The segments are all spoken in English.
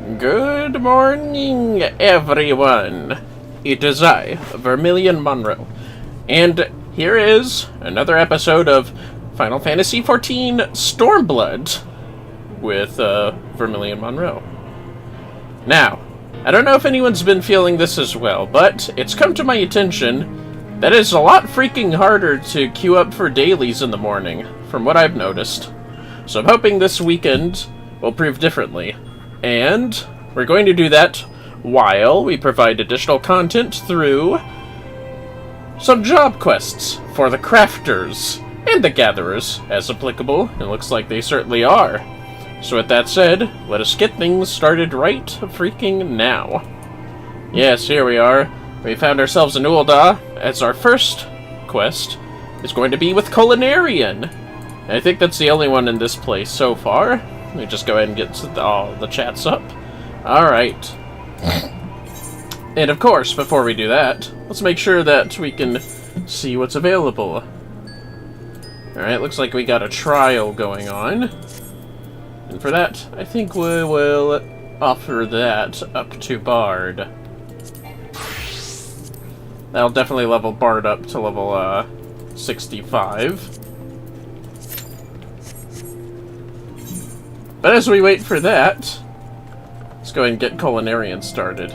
Good morning, everyone. It is I, Vermillion Monroe, and here is another episode of Final Fantasy XIV Stormblood with Vermillion Monroe. Now, I don't know if anyone's been feeling this as well, but it's come to my attention that it's a lot freaking harder to queue up for dailies in the morning, from what I've noticed. So I'm hoping this weekend will prove differently. And we're going to do that while we provide additional content through some job quests for the crafters and the gatherers, as applicable. It looks like they certainly are. So with that said, let us get things started right freaking now. Yes, here we are. We found ourselves in Ul'dah, as our first quest is going to be with Culinarian. I think that's the only one in this place so far. Let me just go ahead and get all the chats up. Alright. And of course, before we do that, let's make sure that we can see what's available. Alright, looks like we got a trial going on. And for that, I think we will offer that up to Bard. That'll definitely level Bard up to level 65. But as we wait for that, let's go ahead and get Culinarian started.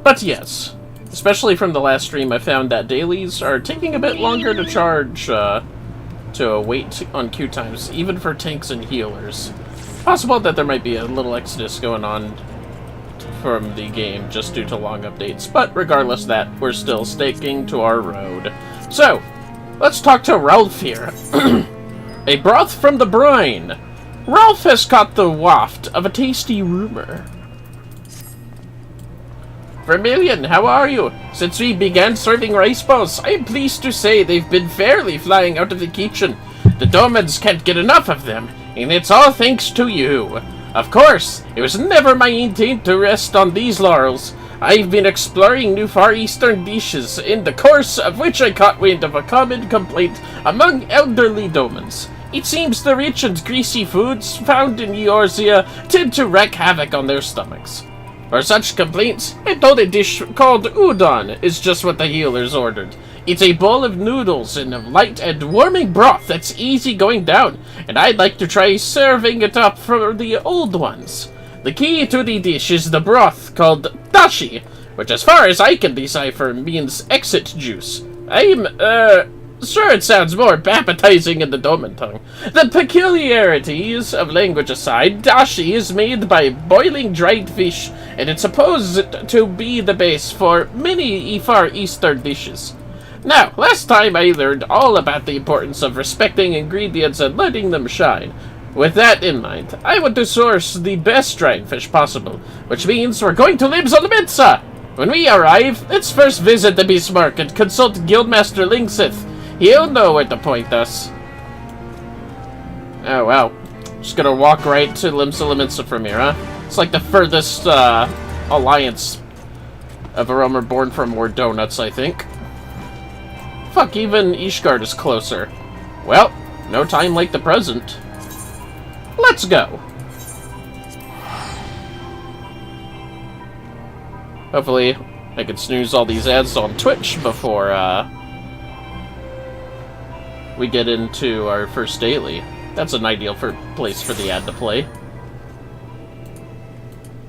But yes, especially from the last stream, I found that dailies are taking a bit longer to charge to wait on queue times, even for tanks and healers. Possible that there might be a little exodus going on from the game just due to long updates, but regardless of that, we're still staking to our road. So, let's talk to Ralph here. A broth from the brine. Ralph has caught the waft of a tasty rumor. Vermillion, how are you? Since we began serving rice balls, I am pleased to say they've been fairly flying out of the kitchen. The Domans can't get enough of them, and it's all thanks to you. Of course, it was never my intent to rest on these laurels. I've been exploring new Far Eastern dishes, in the course of which I caught wind of a common complaint among elderly Domans. It seems the rich and greasy foods found in Eorzea tend to wreak havoc on their stomachs. For such complaints, I thought a dish called udon is just what the healers ordered. It's a bowl of noodles in a light and warming broth that's easy going down, and I'd like to try serving it up for the old ones. The key to the dish is the broth called dashi, which as far as I can decipher means exit juice. I'm, sure it sounds more appetizing in the Doman tongue. The peculiarities of language aside, dashi is made by boiling dried fish, and it's supposed to be the base for many Far Eastern dishes. Now, last time I learned all about the importance of respecting ingredients and letting them shine. With that in mind, I want to source the best dried fish possible, which means we're going to Livs'Olmitsa! When we arrive, let's first visit the Bismarck and consult Guildmaster Lingsith. He'll know where to point us. Oh, wow. Just gonna walk right to Livs'Olmitsa from here, huh? It's like the furthest, alliance of a realmer born from more donuts, I think. Fuck, even Ishgard is closer. Well, no time like the present. Let's go! Hopefully, I can snooze all these ads on Twitch before, we get into our first daily. That's an ideal place for the ad to play.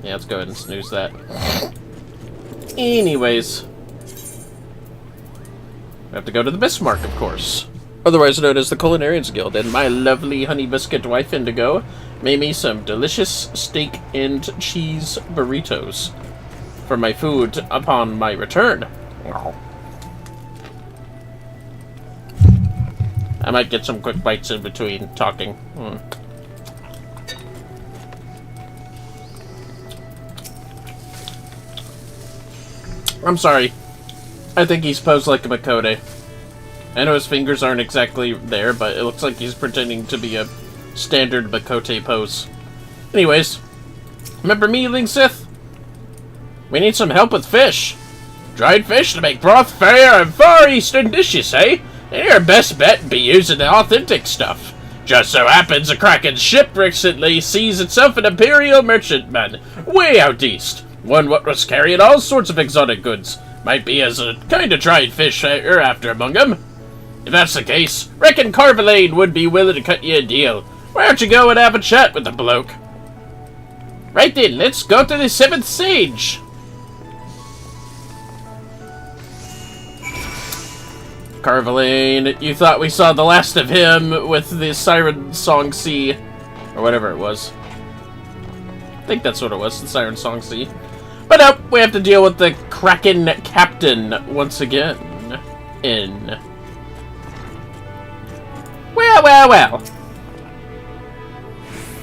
Yeah, let's go ahead and snooze that. Anyways. We have to go to the Bismarck, of course. Otherwise known as the Culinarians Guild, and my lovely honey biscuit wife Indigo made me some delicious steak and cheese burritos for my food upon my return. I might get some quick bites in between talking. I'm sorry. I think he's posed like a Makote. I know his fingers aren't exactly there, but it looks like he's pretending to be a standard Makote pose. Anyways, remember me, Lingsith? We need some help with fish. Dried fish to make broth, fair, and Far Eastern dishes, eh? And your best bet be using the authentic stuff. Just so happens a Kraken ship recently sees itself an Imperial merchantman way out east. One what was carrying all sorts of exotic goods. Might be as a kind of dried fish you're after among them. If that's the case, reckon Carvalane would be willing to cut you a deal. Why don't you go and have a chat with the bloke? Right then, let's go to the 7th Sage. Carvalane, you thought we saw the last of him with the Siren Song Sea, or whatever it was. I think that's what it was, the Siren Song Sea. But nope, we have to deal with the Kraken Captain once again. Well.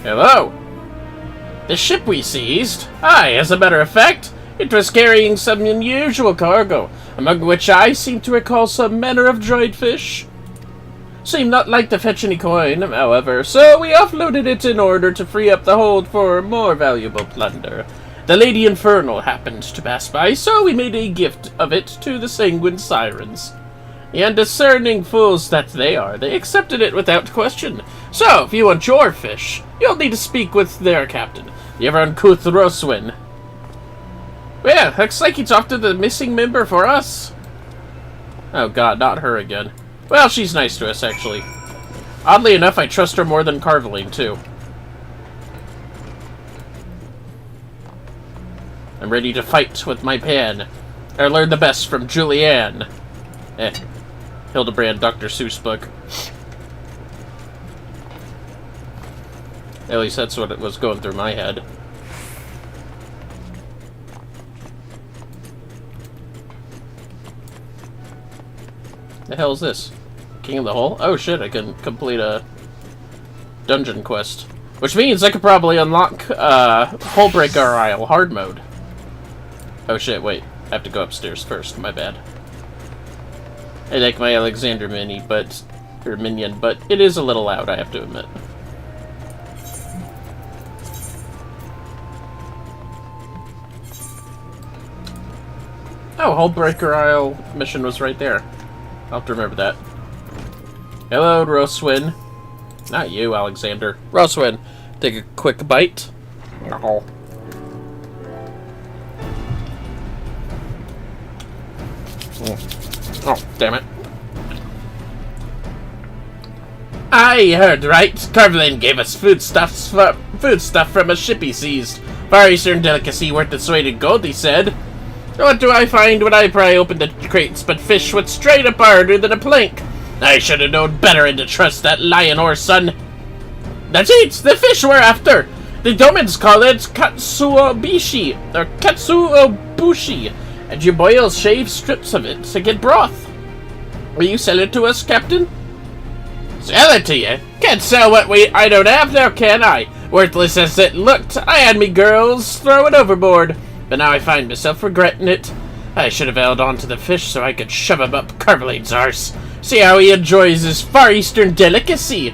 Hello. The ship we seized? Aye, as a matter of fact, it was carrying some unusual cargo, among which I seem to recall some manner of dried fish. Seemed not like to fetch any coin, however, so we offloaded it in order to free up the hold for more valuable plunder. The Lady Infernal happened to pass by, so we made a gift of it to the Sanguine Sirens. And discerning fools that they are, they accepted it without question. So, if you want your fish, you'll need to speak with their captain, the ever-uncouth Roswin. Well, looks like he's off to the missing member for us. Oh god, not her again. Well, she's nice to us, actually. Oddly enough, I trust her more than Carvalane, too. I'm ready to fight with my pen. I learned the best from Julianne. Hildebrand, Dr. Seuss book. At least that's what it was going through my head. The hell is this? King of the Hole? Oh shit, I can complete a dungeon quest. Which means I could probably unlock Hullbreaker Isle hard mode. Oh shit, wait. I have to go upstairs first, my bad. I like my Alexander minion, but it is a little loud, I have to admit. Oh, Hullbreaker Isle mission was right there. I'll have to remember that. Hello, Roswin. Not you, Alexander. Roswin, take a quick bite. Oh. Oh, damn it. I heard right. Carvalane gave us foodstuff from a ship he seized. Far Eastern delicacy worth its weight in gold, he said. What do I find when I pry open the crates but fish with straight up harder than a plank? I should have known better and to trust that lion or son. That's it, the fish we're after. The Domans call it katsuobushi, or katsuobushi, and you boil shaved strips of it to get broth. Will you sell it to us, Captain? Sell it to you? Can't sell what I don't have now, can I? Worthless as it looked, I had me girls throw it overboard. But now I find myself regretting it. I should have held on to the fish so I could shove him up Carvalane's arse. See how he enjoys his Far Eastern delicacy.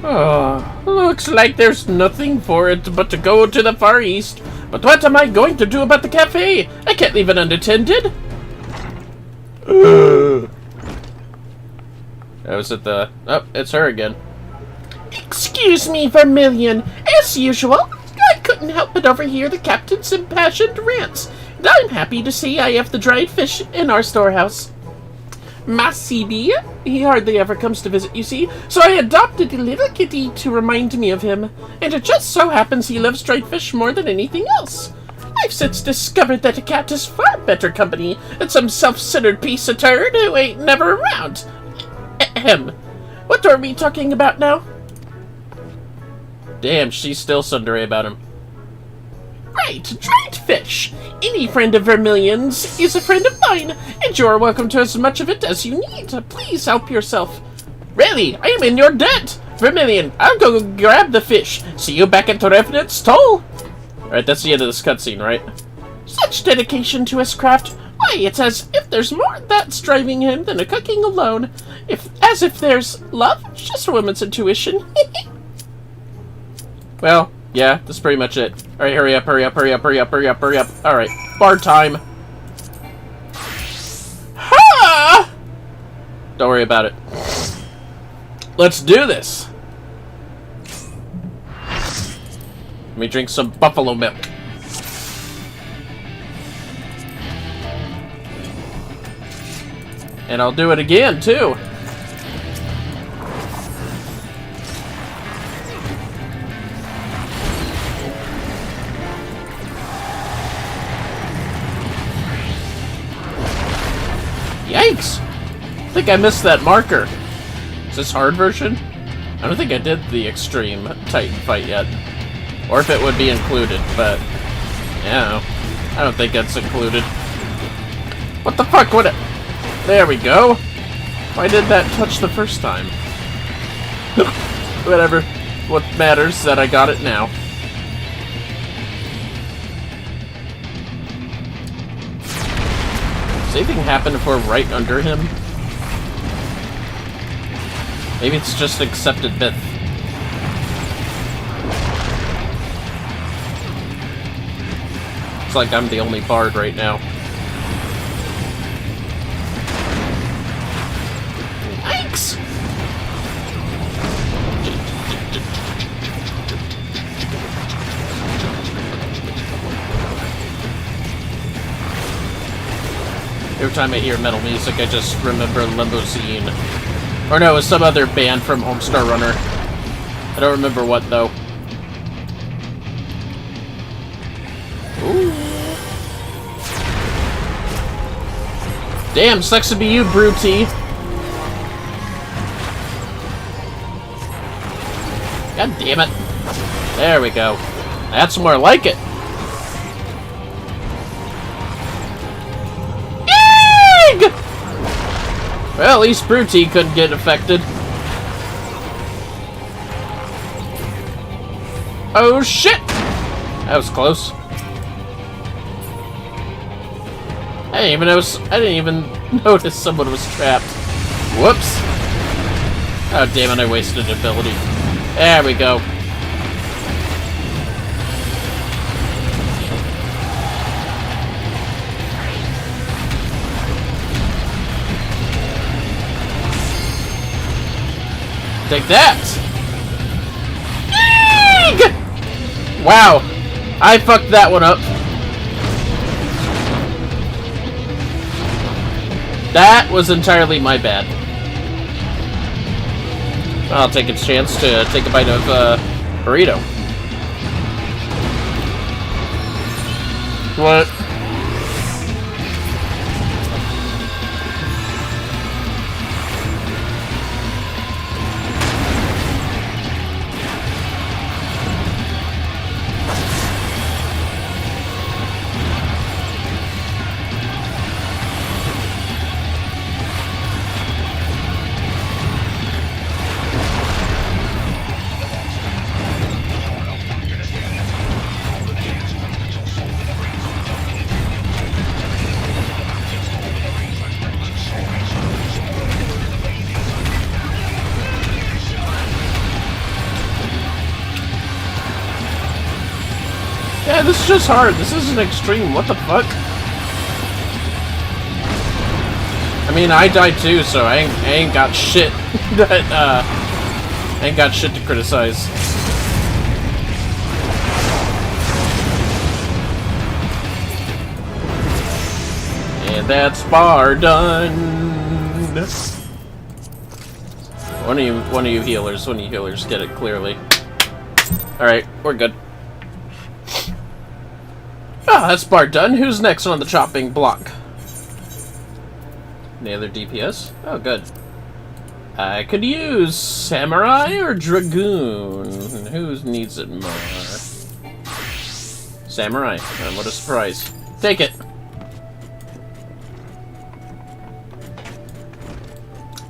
Oh, looks like there's nothing for it but to go to the Far East. But what am I going to do about the cafe? I can't leave it unattended. Oh, is it the... Oh, it's her again. Excuse me, Vermillion. As usual, I couldn't help but overhear the captain's impassioned rants, and I'm happy to see I have the dried fish in our storehouse. Masibi, he hardly ever comes to visit, you see, so I adopted a little kitty to remind me of him, and it just so happens he loves dried fish more than anything else. I've since discovered that a cat is far better company than some self-centered piece of turd who ain't never around. Ahem. What are we talking about now? Damn, she's still sundry about him. Right, dried fish. Any friend of Vermillion's is a friend of mine, and you're welcome to as much of it as you need. Please help yourself. Really, I am in your debt. Vermillion, I'll go grab the fish. See you back at Revenant's Toll. Alright, that's the end of this cutscene, right? Such dedication to his craft. Why, it's as if there's more that's driving him than a cooking alone. As if there's love, it's just a woman's intuition. Well, yeah, that's pretty much it. Alright, hurry up, hurry up, hurry up, hurry up, hurry up, hurry up. Alright, bar time. Ha! Don't worry about it. let's do this. Let me drink some buffalo milk. And I'll do it again, too. Yikes! I think I missed that marker. Is this hard version? I don't think I did the extreme Titan fight yet. Or if it would be included, but... yeah, I don't think that's included. What the fuck would it... There we go. Why did that touch the first time? Whatever. What matters is that I got it now. Does anything happen if we're right under him? Maybe it's just accepted myth. It's like I'm the only bard right now. Yikes! Every time I hear metal music, I just remember Limousine. Or no, it was some other band from Homestar Runner. I don't remember what, though. Ooh. Damn, sucks to be you, Brute. God damn it. There we go. That's more like it. Eeg! Well, at least Brute couldn't get affected. Oh shit! That was close. I didn't even notice someone was trapped. Whoops. Oh damn it, I wasted an ability. There we go. Take that! Eeg! Wow. I fucked that one up. That was entirely my bad. I'll take a chance to take a bite of burrito. What? Yeah, this is just hard. This isn't extreme. What the fuck? I mean, I died too, so I ain't got shit. I ain't got shit to criticize. And that's bar done. One of you healers get it clearly. All right, we're good. Ah, that's bar done. Who's next on the chopping block? Any other DPS? Oh, good. I could use Samurai or Dragoon. Who needs it more? Samurai. Oh, what a surprise. Take it.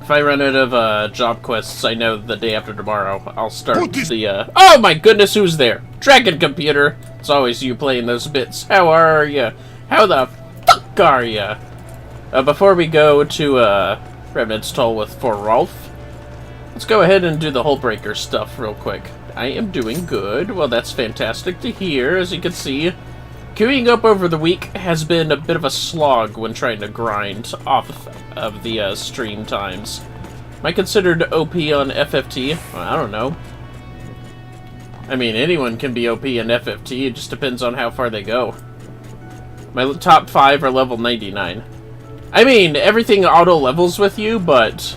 If I run out of job quests, I know the day after tomorrow I'll start the Oh my goodness, who's there? Dragon Computer. It's always you playing those bits. How are ya? How the fuck are ya? Before we go to Remnant's Toll for Rolf, let's go ahead and do the Hullbreaker stuff real quick. I am doing good. Well, that's fantastic to hear. As you can see, queuing up over the week has been a bit of a slog when trying to grind off of the stream times. Am I considered OP on FFT? Well, I don't know. I mean, anyone can be OP in FFT, it just depends on how far they go. My top 5 are level 99. I mean, everything auto-levels with you, but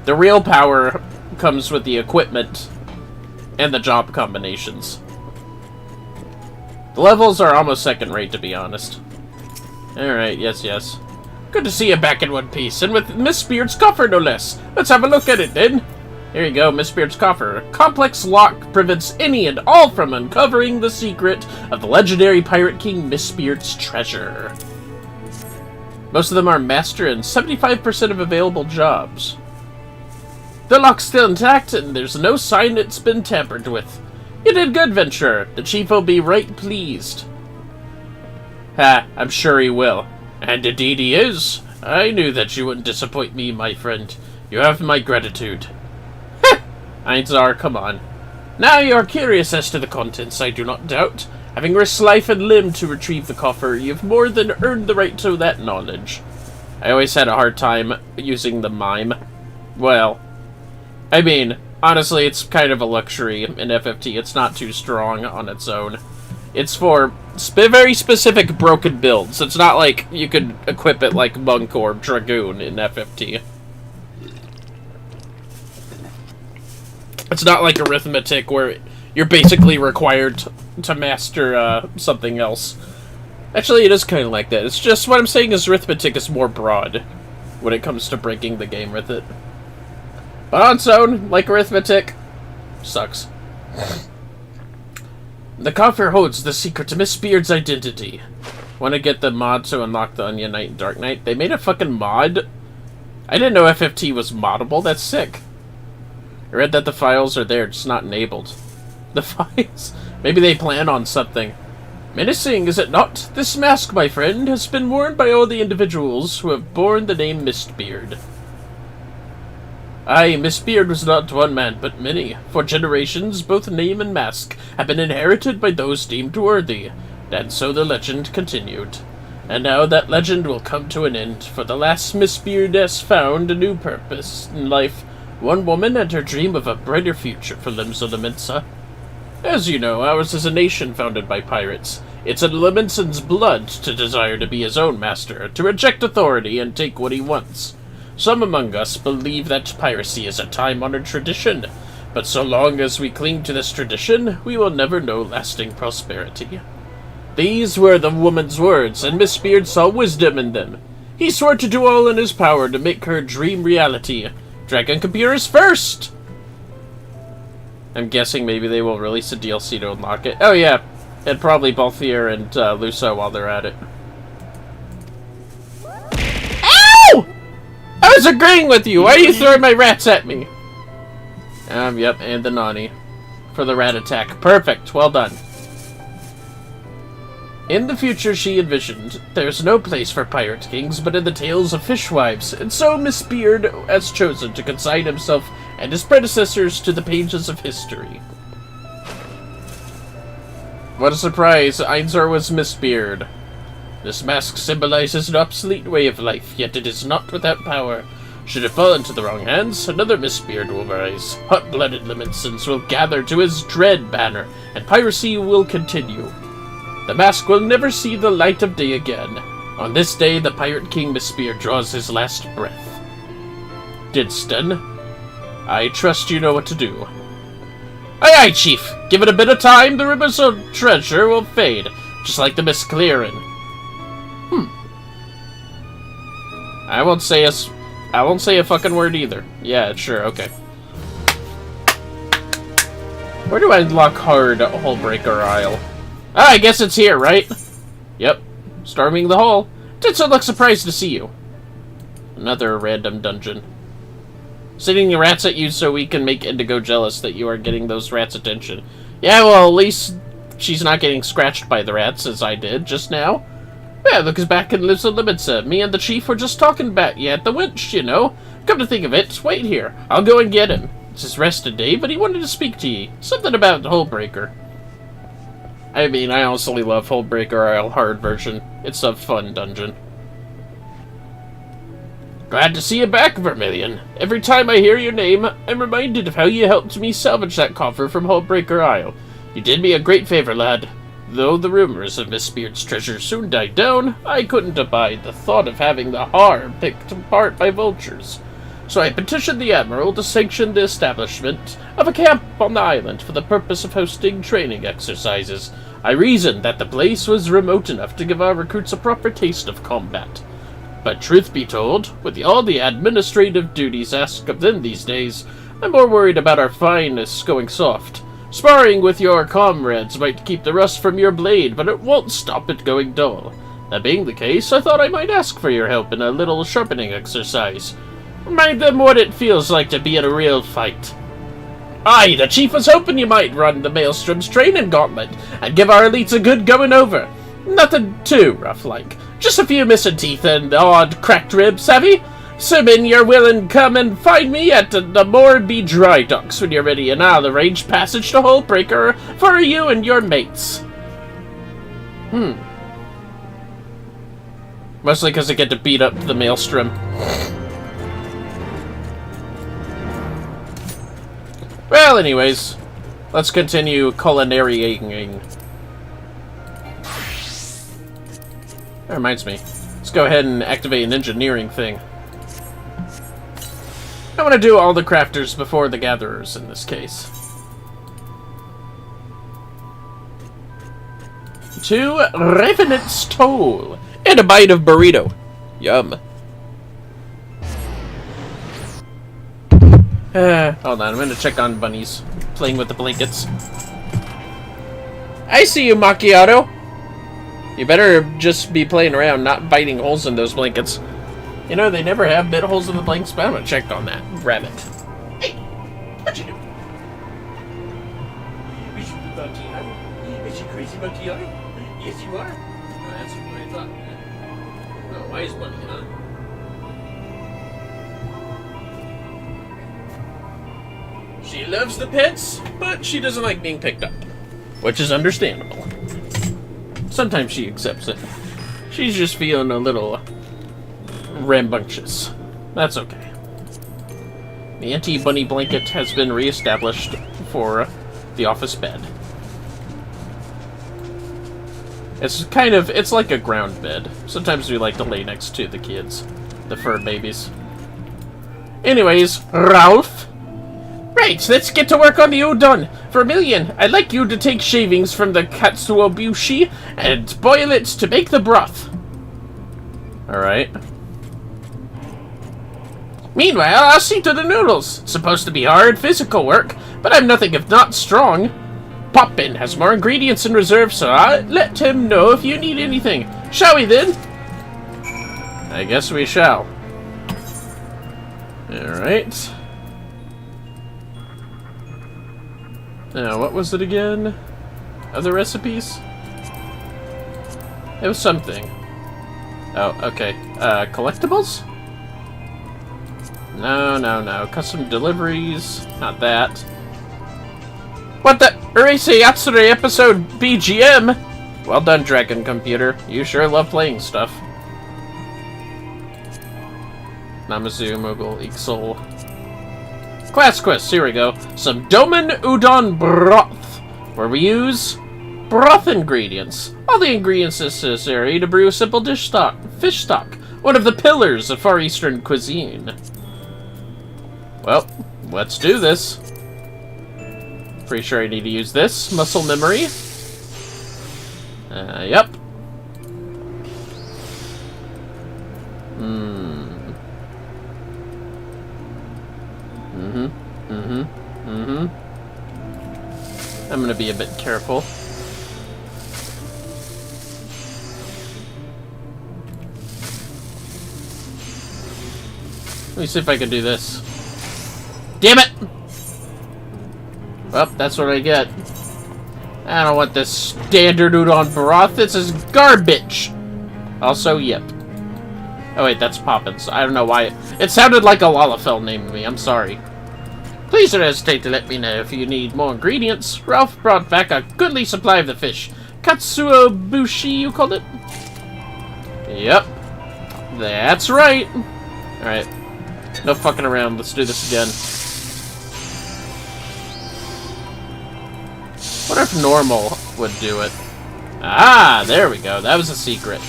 the real power comes with the equipment and the job combinations. The levels are almost second-rate, to be honest. Alright, yes. Good to see you back in one piece, and with Miss Beard's coffer, no less. Let's have a look at it, then. Here you go, Miss Beard's coffer. A complex lock prevents any and all from uncovering the secret of the legendary Pirate King Miss Beard's treasure. Most of them are master and 75% of available jobs. The lock's still intact, and there's no sign it's been tampered with. You did good, Venturer. The chief will be right pleased. Ha, I'm sure he will. And indeed he is. I knew that you wouldn't disappoint me, my friend. You have my gratitude. Heh! Einzar, come on. Now you are curious as to the contents, I do not doubt. Having risked life and limb to retrieve the coffer, you've more than earned the right to that knowledge. I always had a hard time using the mime. Well, I mean, honestly, it's kind of a luxury in FFT. It's not too strong on its own. It's for very specific broken builds. It's not like you could equip it like Monk or Dragoon in FFT. It's not like Arithmetic where you're basically required to master something else. Actually, it is kind of like that. It's just what I'm saying is Arithmetic is more broad when it comes to breaking the game with it. But on its own, like Arithmetic, sucks. The coffer holds the secret to Miss Beard's identity. Want to get the mod to unlock the Onion Knight and Dark Knight? They made a fucking mod? I didn't know FFT was moddable. That's sick. I read that the files are there, just not enabled. The files? Maybe they plan on something. Menacing, is it not? This mask, my friend, has been worn by all the individuals who have borne the name Mistbeard. Aye, Mistbeard was not one man, but many. For generations, both name and mask have been inherited by those deemed worthy, and so the legend continued. And now that legend will come to an end, for the last Mistbeard has found a new purpose in life. One woman and her dream of a brighter future for Limsa. As you know, ours is a nation founded by pirates. It's in Limson's blood to desire to be his own master, to reject authority and take what he wants. Some among us believe that piracy is a time-honored tradition, but so long as we cling to this tradition, we will never know lasting prosperity. These were the woman's words, and Miss Beard saw wisdom in them. He swore to do all in his power to make her dream reality. Dragon Computers first! I'm guessing maybe they will release a DLC to unlock it. Oh yeah, and probably Balthier and Luso while they're at it. Ow! I was agreeing with you! Why are you throwing my rats at me? Yep, and the Nani. For the rat attack. Perfect, well done. In the future she envisioned, there's no place for pirate kings but in the tales of fishwives, and so Miss Beard has chosen to consign himself and his predecessors to the pages of history. What a surprise, Einzar was Miss Beard. This mask symbolizes an obsolete way of life, yet it is not without power. Should it fall into the wrong hands, another Miss Beard will rise. Hot-blooded Limensons will gather to his dread banner, and piracy will continue. The mask will never see the light of day again. On this day, the Pirate King Mistbeard draws his last breath. Didston, I trust you know what to do. Aye, aye, Chief. Give it a bit of time, the ribbons of treasure will fade, just like the mist clearing. I won't say a fucking word either. Yeah, sure, okay. Where do I unlock hard Hullbreaker Isle? Ah, I guess it's here, right? Yep. Storming the hole. Ditso looks surprised to see you. Another random dungeon. Sending the rats at you so we can make Indigo jealous that you are getting those rats' attention. Yeah, well, at least she's not getting scratched by the rats, as I did just now. Yeah, look who's back and lives on Limitsa. Me and the chief were just talking about you at the winch, you know. Come to think of it, wait here. I'll go and get him. It's his rest day, but he wanted to speak to ye. Something about Hullbreaker. I mean, I honestly love Hullbreaker Isle hard version. It's a fun dungeon. Glad to see you back, Vermillion. Every time I hear your name, I'm reminded of how you helped me salvage that coffer from Hullbreaker Isle. You did me a great favor, lad. Though the rumors of Miss Beard's treasure soon died down, I couldn't abide the thought of having the har picked apart by vultures. So I petitioned the Admiral to sanction the establishment of a camp on the island for the purpose of hosting training exercises. I reasoned that the place was remote enough to give our recruits a proper taste of combat. But truth be told, with all the administrative duties asked of them these days, I'm more worried about our fineness going soft. Sparring with your comrades might keep the rust from your blade, but it won't stop it going dull. That being the case, I thought I might ask for your help in a little sharpening exercise. Remind them what it feels like to be in a real fight. Aye, the Chief was hoping you might run the Maelstrom's training gauntlet and give our elites a good going over. Nothing too rough-like. Just a few missing teeth and odd cracked ribs, savvy? Assuming you're willing, come and find me at the Morby Dry Docks when you're ready, and I'll arrange passage to Hullbreaker for you and your mates. Mostly because I get to beat up the Maelstrom. Well, anyways, let's continue culinarying. That reminds me. Let's go ahead and activate an engineering thing. I want to do all the crafters before the gatherers in this case. 2 Revenant's Toll and a bite of burrito. Yum. Hold on, I'm gonna check on bunnies playing with the blankets. I see you, Macchiato. You better just be playing around, not biting holes in those blankets. You know, they never have bit holes in the blankets, but I'm gonna check on that. Rabbit. Hey, what you doing? Is you Macchiato? Is you crazy Macchiato? Yes, you are. Oh, that's what I thought. Oh, wise bunny, huh? She loves the pets, but she doesn't like being picked up, which is understandable. Sometimes she accepts it. She's just feeling a little rambunctious. That's okay. The anti-bunny blanket has been reestablished for the office bed. It's like a ground bed. Sometimes we like to lay next to the kids, the fur babies. Anyways, Ralph. Right, let's get to work on the udon. Vermillion, I'd like you to take shavings from the katsuobushi and boil it to make the broth. Alright. Meanwhile, I'll see to the noodles. It's supposed to be hard physical work, but I'm nothing if not strong. Poppin has more ingredients in reserve, so I'll let him know if you need anything. Shall we then? I guess we shall. Alright. Now, what was it again? Other recipes? It was something. Oh, okay. Collectibles? No. Custom deliveries. Not that. What the? Urase Yatsure episode BGM? Well done, Dragon Computer. You sure love playing stuff. Namazu, Moogle, Ixol. Class quest, here we go. Some Domen Udon Broth, where we use broth ingredients. All the ingredients necessary to brew a simple fish stock, one of the pillars of Far Eastern cuisine. Well, let's do this. Pretty sure I need to use this. Muscle memory. Yep. I'm gonna be a bit careful. Let me see if I can do this. Damn it! Well, that's what I get. I don't want this standard udon broth. This is garbage. Also, yep. Oh wait, that's Poppins. I don't know why. It sounded like a Lalafell named me. I'm sorry. Please don't hesitate to let me know if you need more ingredients. Ralph brought back a goodly supply of the fish. Katsuobushi, you called it? Yep. That's right. Alright. No fucking around. Let's do this again. What if normal would do it? Ah, there we go. That was a secret.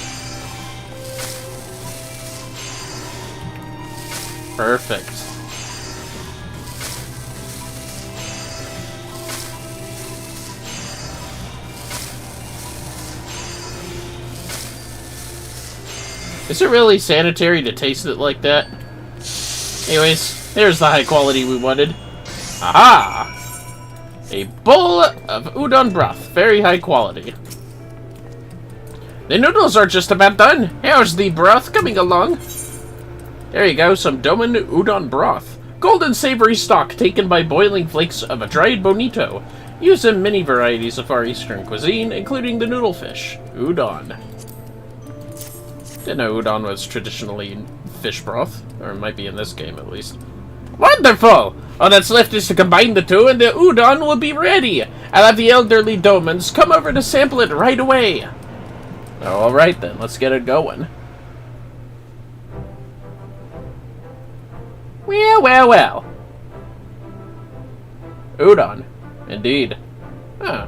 Perfect. Is it really sanitary to taste it like that? Anyways, here's the high quality we wanted. Aha! A bowl of udon broth. Very high quality. The noodles are just about done. How's the broth coming along? There you go, some domen udon broth. Golden savory stock taken by boiling flakes of a dried bonito. Used in many varieties of Far Eastern cuisine, including the noodle fish. Udon. Didn't know udon was traditionally fish broth. Or it might be in this game, at least. Wonderful! All that's left is to combine the two and the udon will be ready. I'll have the elderly domens come over to sample it right away. Alright then, let's get it going. Well, well, well. Udon. Indeed. Huh.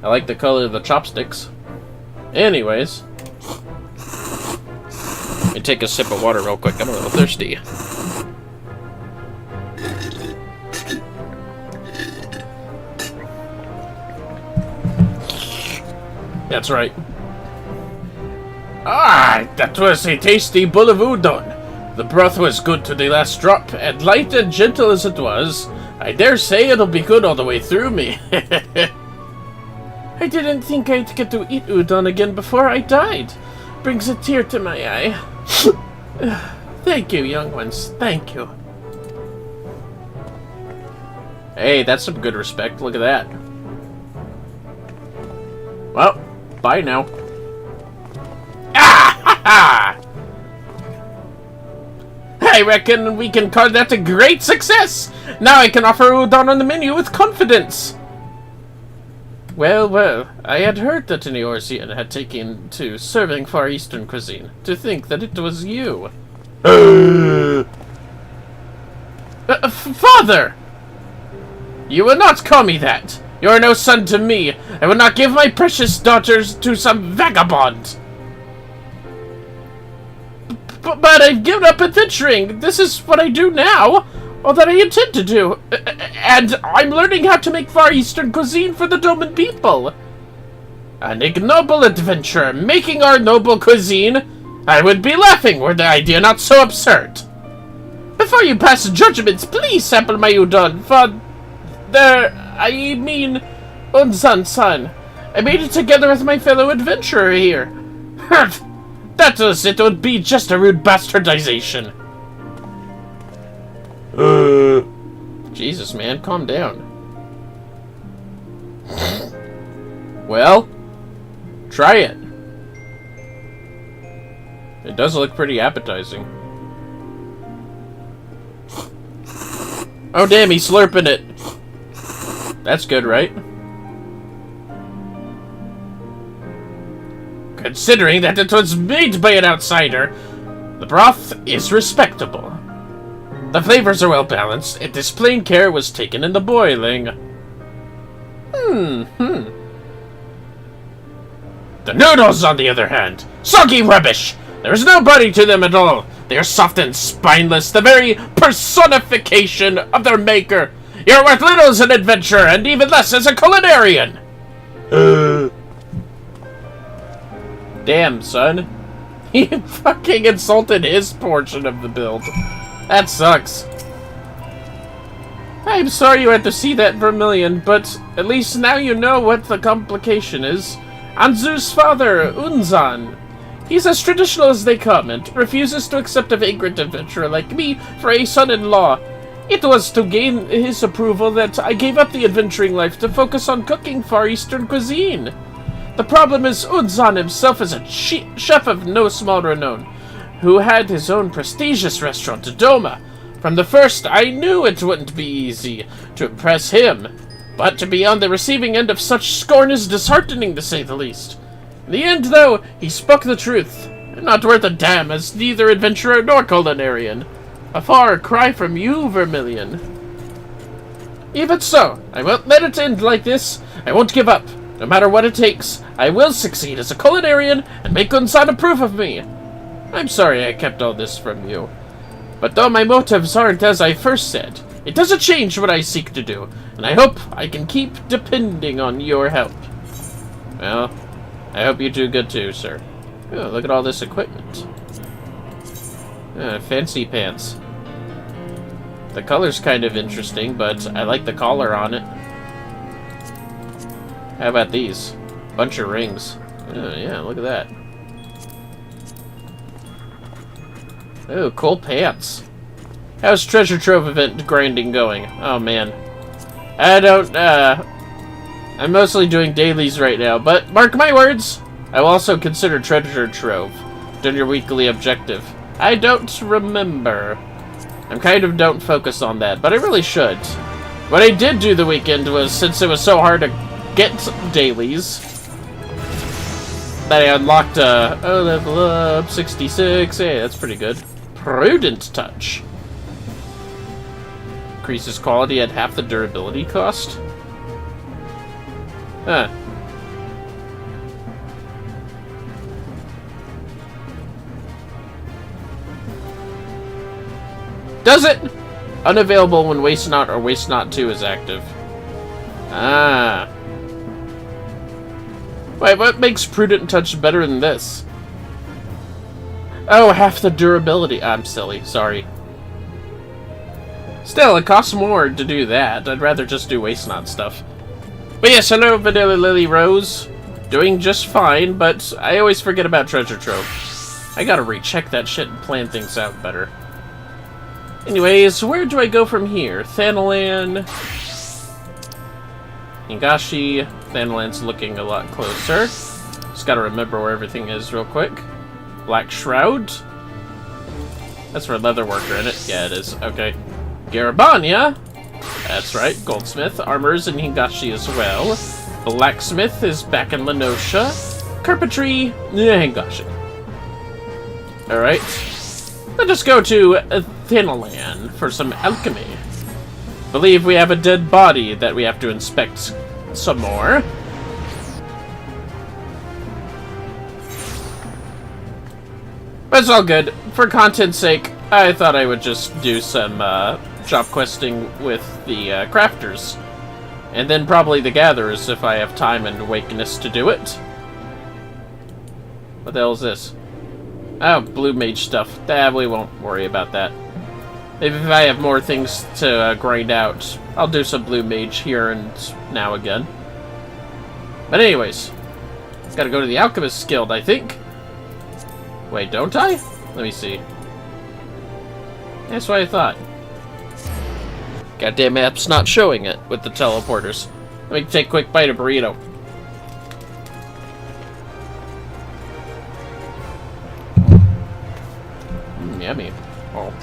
I like the color of the chopsticks. Anyways. Let me take a sip of water real quick. I'm a little thirsty. That's right. Ah, that was a tasty bowl of udon. The broth was good to the last drop, and light and gentle as it was, I dare say it'll be good all the way through me. I didn't think I'd get to eat udon again before I died. Brings a tear to my eye. Thank you, young ones. Thank you. Hey, that's some good respect. Look at that. Well, bye now. Ah! Ha ha! I reckon we can call that a great success! Now I can offer udon on the menu with confidence! Well, well, I had heard that an Eorzean had taken to serving Far Eastern cuisine. To think that it was you. Father! You will not call me that! You are no son to me! I will not give my precious daughters to some vagabond! But I've given up adventuring. This is what I do now. All that I intend to do. And I'm learning how to make Far Eastern cuisine for the Doman people. An ignoble adventure, making our noble cuisine. I would be laughing were the idea not so absurd. Before you pass judgments, please sample my udon. I mean, Unzan-san. I made it together with my fellow adventurer here. That was it would be just a rude bastardization. Jesus, man, calm down. Well, try it. It does look pretty appetizing. Oh damn, he's slurping it. That's good, right? Considering that it was made by an outsider, the broth is respectable. The flavors are well balanced, and this plain care was taken in the boiling. The noodles, on the other hand, soggy rubbish! There is no body to them at all. They are soft and spineless, the very personification of their maker. You're worth little as an adventurer, and even less as a culinarian. Damn, son. He fucking insulted his portion of the build. That sucks. I'm sorry you had to see that, Vermillion, but at least now you know what the complication is. Anzu's father, Unzan. He's as traditional as they come and refuses to accept a vagrant adventurer like me for a son-in-law. It was to gain his approval that I gave up the adventuring life to focus on cooking Far Eastern cuisine. The problem is Unzan himself is a chef of no small renown, who had his own prestigious restaurant, Doma. From the first, I knew it wouldn't be easy to impress him, but to be on the receiving end of such scorn is disheartening, to say the least. In the end, though, he spoke the truth, Not worth a damn as neither adventurer nor culinarian. A far cry from you, Vermillion. Even so, I won't let it end like this. I won't give up. No matter what it takes, I will succeed as a culinarian and make Unsada proof of me. I'm sorry I kept all this from you. But though my motives aren't as I first said, it doesn't change what I seek to do, and I hope I can keep depending on your help. Well, I hope you do good too, sir. Oh, look at all this equipment. Fancy pants. The color's kind of interesting, but I like the collar on it. How about these? Bunch of rings. Oh, yeah, look at that. Oh, cool pants. How's Treasure Trove event grinding going? Oh, man. I don't, I'm mostly doing dailies right now, but mark my words, I will also consider Treasure Trove during your weekly objective. I don't remember. I'm kind of don't focus on that, but I really should. What I did do the weekend was, since it was so hard to get dailies, that I unlocked level up 66. Hey, that's pretty good. Prudent Touch. Increases quality at half the durability cost. Huh. Does it? Unavailable when Waste Not or Waste Not 2 is active. Ah. Wait, what makes Prudent Touch better than this? Oh, half the durability. I'm silly. Sorry. Still, it costs more to do that. I'd rather just do Waste Not stuff. But yes, hello, Vanilla Lily Rose. Doing just fine, but I always forget about Treasure Trove. I gotta recheck that shit and plan things out better. Anyways, where do I go from here? Thanalan. Higashi. Thanalan's looking a lot closer. Just gotta remember where everything is real quick. Black Shroud. That's for a leatherworker in it. Yeah, it is. Okay. Garabania. That's right. Goldsmith. Armors in Higashi as well. Blacksmith is back in Lenosha. Carpentry. Higashi. Alright. Let us go to Thanalan for some alchemy. Believe we have a dead body that we have to inspect some more. But it's all good. For content's sake, I thought I would just do some shop questing with the crafters. And then probably the gatherers if I have time and awakeness to do it. What the hell is this? Oh, blue mage stuff. We won't worry about that. Maybe if I have more things to grind out, I'll do some blue mage here and now again. But anyways, gotta go to the Alchemist Guild, I think. Wait, don't I? Let me see. That's what I thought. Goddamn app's not showing it with the teleporters. Let me take a quick bite of burrito. Yummy. Oh.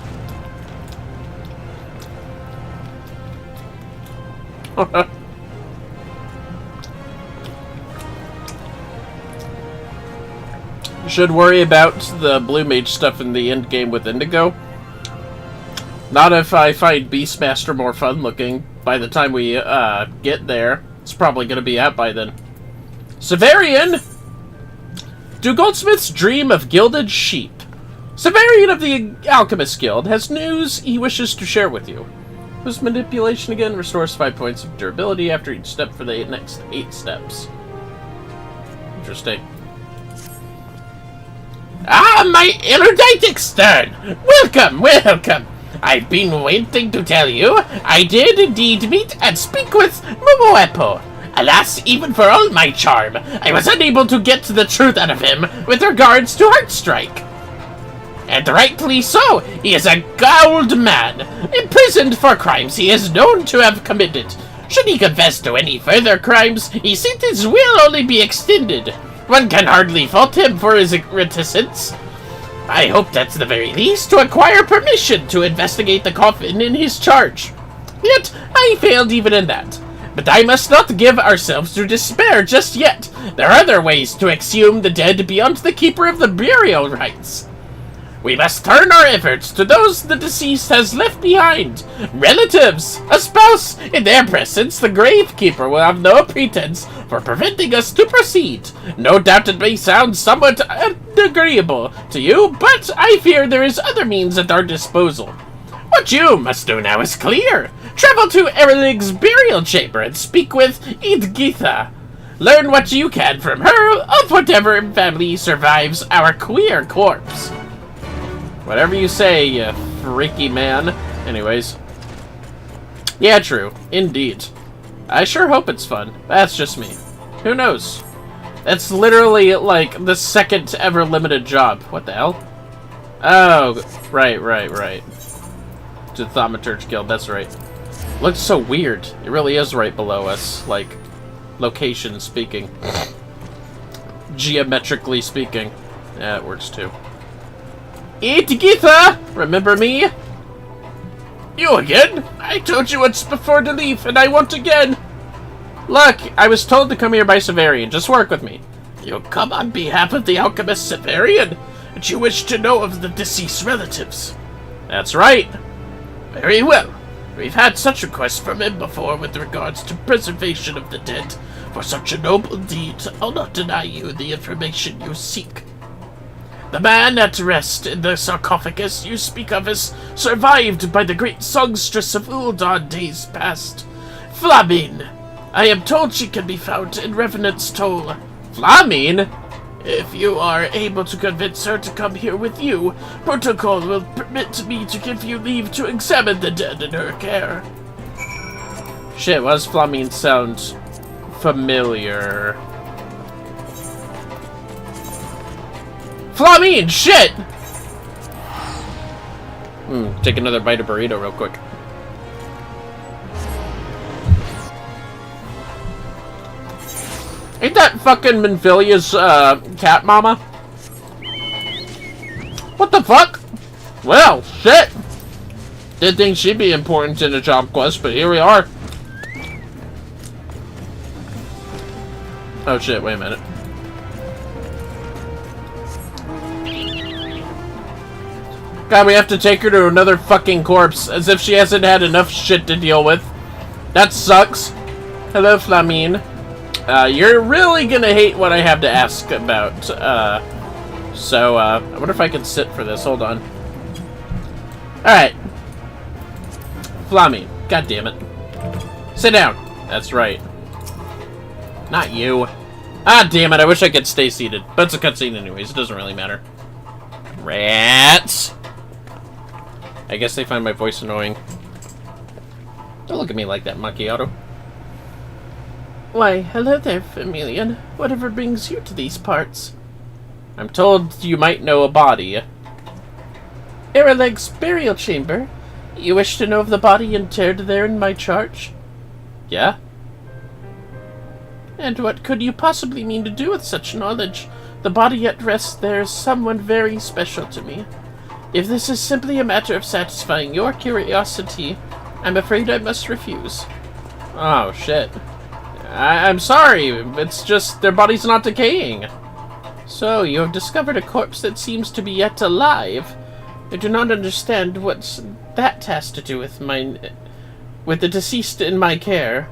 Should worry about the blue mage stuff in the end game with Indigo. Not if I find Beastmaster more fun looking. By the time we get there, it's probably going to be out by then. Severian! Do goldsmiths dream of gilded sheep? Severian of the Alchemist Guild has news he wishes to share with you. Whose manipulation again restores 5 points of durability after each step for the next 8 steps. Interesting. Ah, my erudite extern! Welcome, welcome! I've been waiting to tell you, I did indeed meet and speak with Momoepo. Alas, even for all my charm, I was unable to get the truth out of him with regards to Heartstrike. And rightly so, he is a gold man, imprisoned for crimes he is known to have committed. Should he confess to any further crimes, his sentence will only be extended. One can hardly fault him for his reticence. I hoped at the very least to acquire permission to investigate the coffin in his charge. Yet, I failed even in that. But I must not give ourselves to despair just yet. There are other ways to exhume the dead beyond the keeper of the burial rites. We must turn our efforts to those the deceased has left behind. Relatives, a spouse. In their presence, the gravekeeper will have no pretense for preventing us to proceed. No doubt it may sound somewhat agreeable to you, but I fear there is other means at our disposal. What you must do now is clear. Travel to Erlig's burial chamber and speak with Idgitha. Learn what you can from her of whatever family survives our queer corpse. Whatever you say, you freaky man. Anyways. Yeah, true. Indeed. I sure hope it's fun. That's just me. Who knows? That's literally, like, the second ever limited job. What the hell? Oh, right. To the Thaumaturge Guild, that's right. Looks so weird. It really is right below us. Like, location speaking. Geometrically speaking. Yeah, it works too. Idgitha! Remember me? You again? I told you once before to leave, and I won't again. Look, I was told to come here by Severian. Just work with me. You come on behalf of the alchemist Severian, and you wish to know of the deceased relatives. That's right. Very well. We've had such requests from him before with regards to preservation of the dead. For such a noble deed, I'll not deny you the information you seek. The man at rest in the sarcophagus you speak of is survived by the great songstress of Ul'dah days past, Flamine. I am told she can be found in Revenant's Toll. Flamine? If you are able to convince her to come here with you, protocol will permit me to give you leave to examine the dead in her care. Shit, why does Flamine sound familiar? Flamine, shit! Take another bite of burrito real quick. Ain't that fucking Minfilia's, cat mama? What the fuck? Well, shit! Didn't think she'd be important in a job quest, but here we are. Oh shit, wait a minute. God, we have to take her to another fucking corpse, as if she hasn't had enough shit to deal with. That sucks. Hello, Flamine. You're really gonna hate what I have to ask about. I wonder if I can sit for this. Hold on. Alright. Flamine. God damn it. Sit down. That's right. Not you. Ah, damn it. I wish I could stay seated. But it's a cutscene anyways. It doesn't really matter. Rats. I guess they find my voice annoying. Don't look at me like that, Macchiato. Why, hello there, Vermillion. Whatever brings you to these parts? I'm told you might know a body. Erlig's burial chamber? You wish to know of the body interred there in my charge? Yeah? And what could you possibly mean to do with such knowledge? The body at rest there is someone very special to me. If this is simply a matter of satisfying your curiosity, I'm afraid I must refuse. Oh, shit. I'm sorry, it's just their body's not decaying. So, you have discovered a corpse that seems to be yet alive. I do not understand what that has to do with the deceased in my care.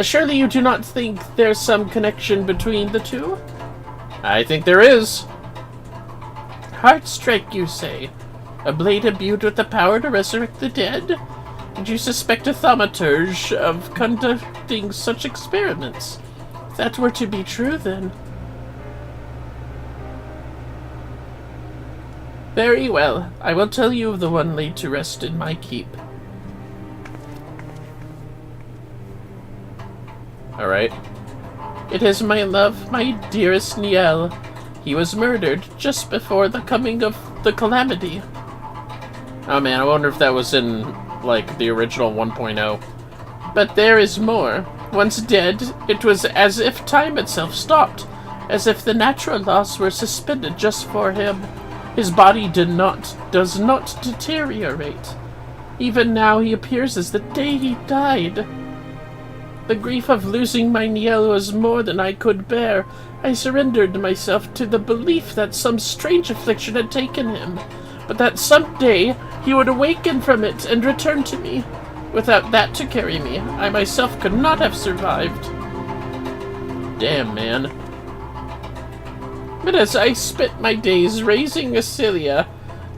Surely you do not think there's some connection between the two? I think there is. Heartstrike, you say? A blade imbued with the power to resurrect the dead? And you suspect a thaumaturge of conducting such experiments? If that were to be true, then... Very well. I will tell you of the one laid to rest in my keep. Alright. It is my love, my dearest Niel. He was murdered just before the coming of the calamity. Oh man, I wonder if that was in, like, the original 1.0. But there is more. Once dead, it was as if time itself stopped, as if the natural laws were suspended just for him. His body does not deteriorate. Even now he appears as the day he died. The grief of losing my Niel was more than I could bear. I surrendered myself to the belief that some strange affliction had taken him, but that some day he would awaken from it and return to me. Without that to carry me, I myself could not have survived. Damn, man. But as I spent my days raising Acilia,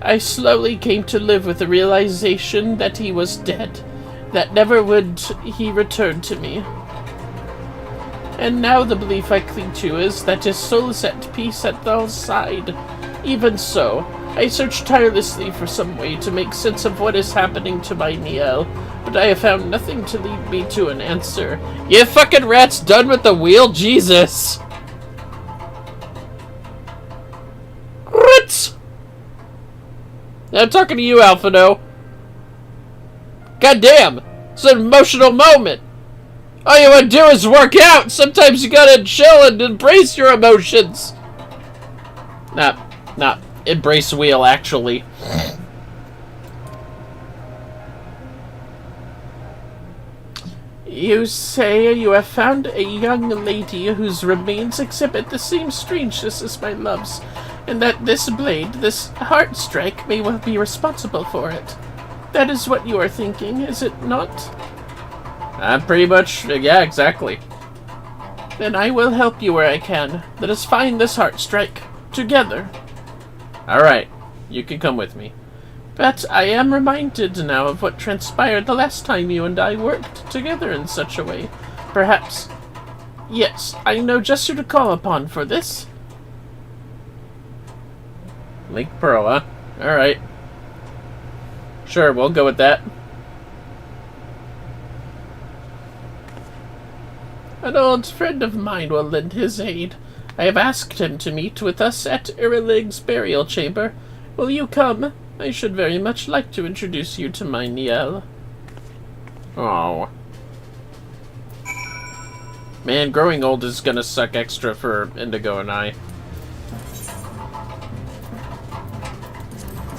I slowly came to live with the realization that he was dead, that never would he return to me. And now the belief I cling to is that his soul is at peace at Thal's side. Even so, I search tirelessly for some way to make sense of what is happening to my Niel, but I have found nothing to lead me to an answer. You fucking rat's done with the wheel? Jesus! What? I'm talking to you, Alphino. God damn! It's an emotional moment! All you wanna do is work out! Sometimes you gotta chill and embrace your emotions! Not embrace wheel, actually. You say you have found a young lady whose remains exhibit the same strangeness as my love's, and that this blade, this heart strike, may well be responsible for it. That is what you are thinking, is it not? Pretty much, yeah, exactly. Then I will help you where I can. Let us find this heart strike. Together. Alright, you can come with me. But I am reminded now of what transpired the last time you and I worked together in such a way. Perhaps... Yes, I know just who to call upon for this. Lake Pearl, huh? Alright. Sure, we'll go with that. An old friend of mine will lend his aid. I have asked him to meet with us at Irilig's burial chamber. Will you come? I should very much like to introduce you to my Niel. Oh. Man, growing old is gonna suck extra for Indigo and I.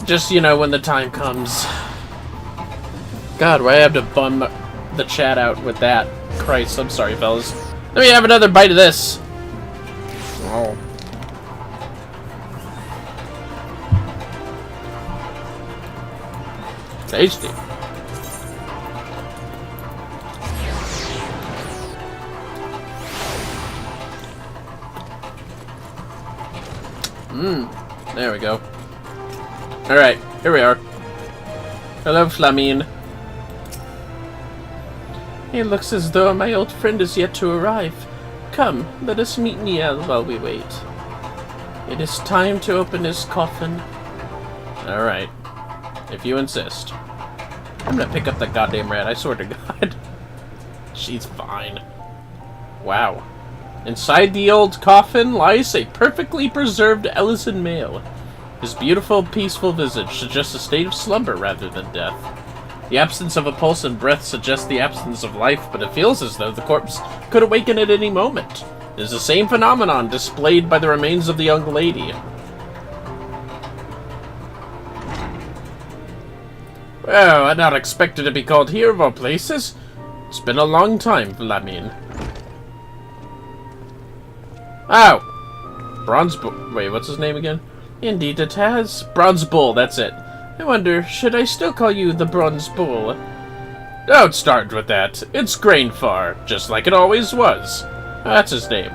Just, you know, when the time comes. God, why I have to bum the chat out with that? Christ, I'm sorry, fellas. Let me have another bite of this. Oh. Tasty. There we go. Alright, here we are. Hello, Flamine. It looks as though my old friend is yet to arrive. Come, let us meet Niel while we wait. It is time to open his coffin. Alright. If you insist. I'm gonna pick up that goddamn rat, I swear to God. She's fine. Wow. Inside the old coffin lies a perfectly preserved Ellison male. His beautiful, peaceful visage suggests a state of slumber rather than death. The absence of a pulse and breath suggests the absence of life, but it feels as though the corpse could awaken at any moment. It is the same phenomenon displayed by the remains of the young lady. Well, I'm not expected to be called here of all places. It's been a long time, Flamine. Oh! Bronze Bull. Wait, what's his name again? Indeed it has. Bronze Bull, that's it. I wonder, should I still call you the Bronze Bull? Don't start with that. It's Grainfar, just like it always was. That's his name.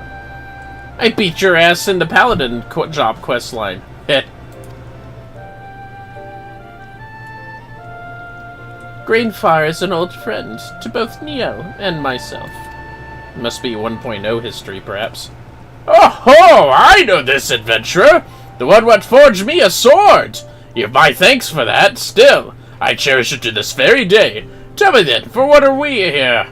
I beat your ass in the Paladin job quest line. Heh. Grainfar is an old friend to both Niel and myself. Must be 1.0 history, perhaps. Oh-ho! I know this adventurer! The one what forged me a sword! You've my thanks for that. Still, I cherish it to this very day. Tell me then, for what are we here?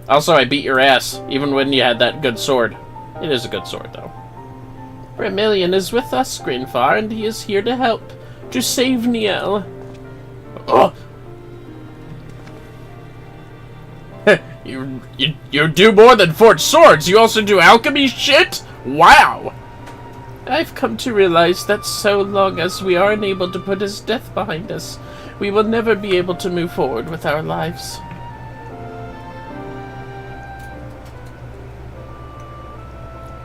Also, I beat your ass, even when you had that good sword. It is a good sword, though. Vermillion is with us, Grainfar, and he is here to help. To save Niel. Oh! You do more than forge swords. You also do alchemy shit? Wow! I've come to realize that so long as we are unable to put his death behind us, we will never be able to move forward with our lives.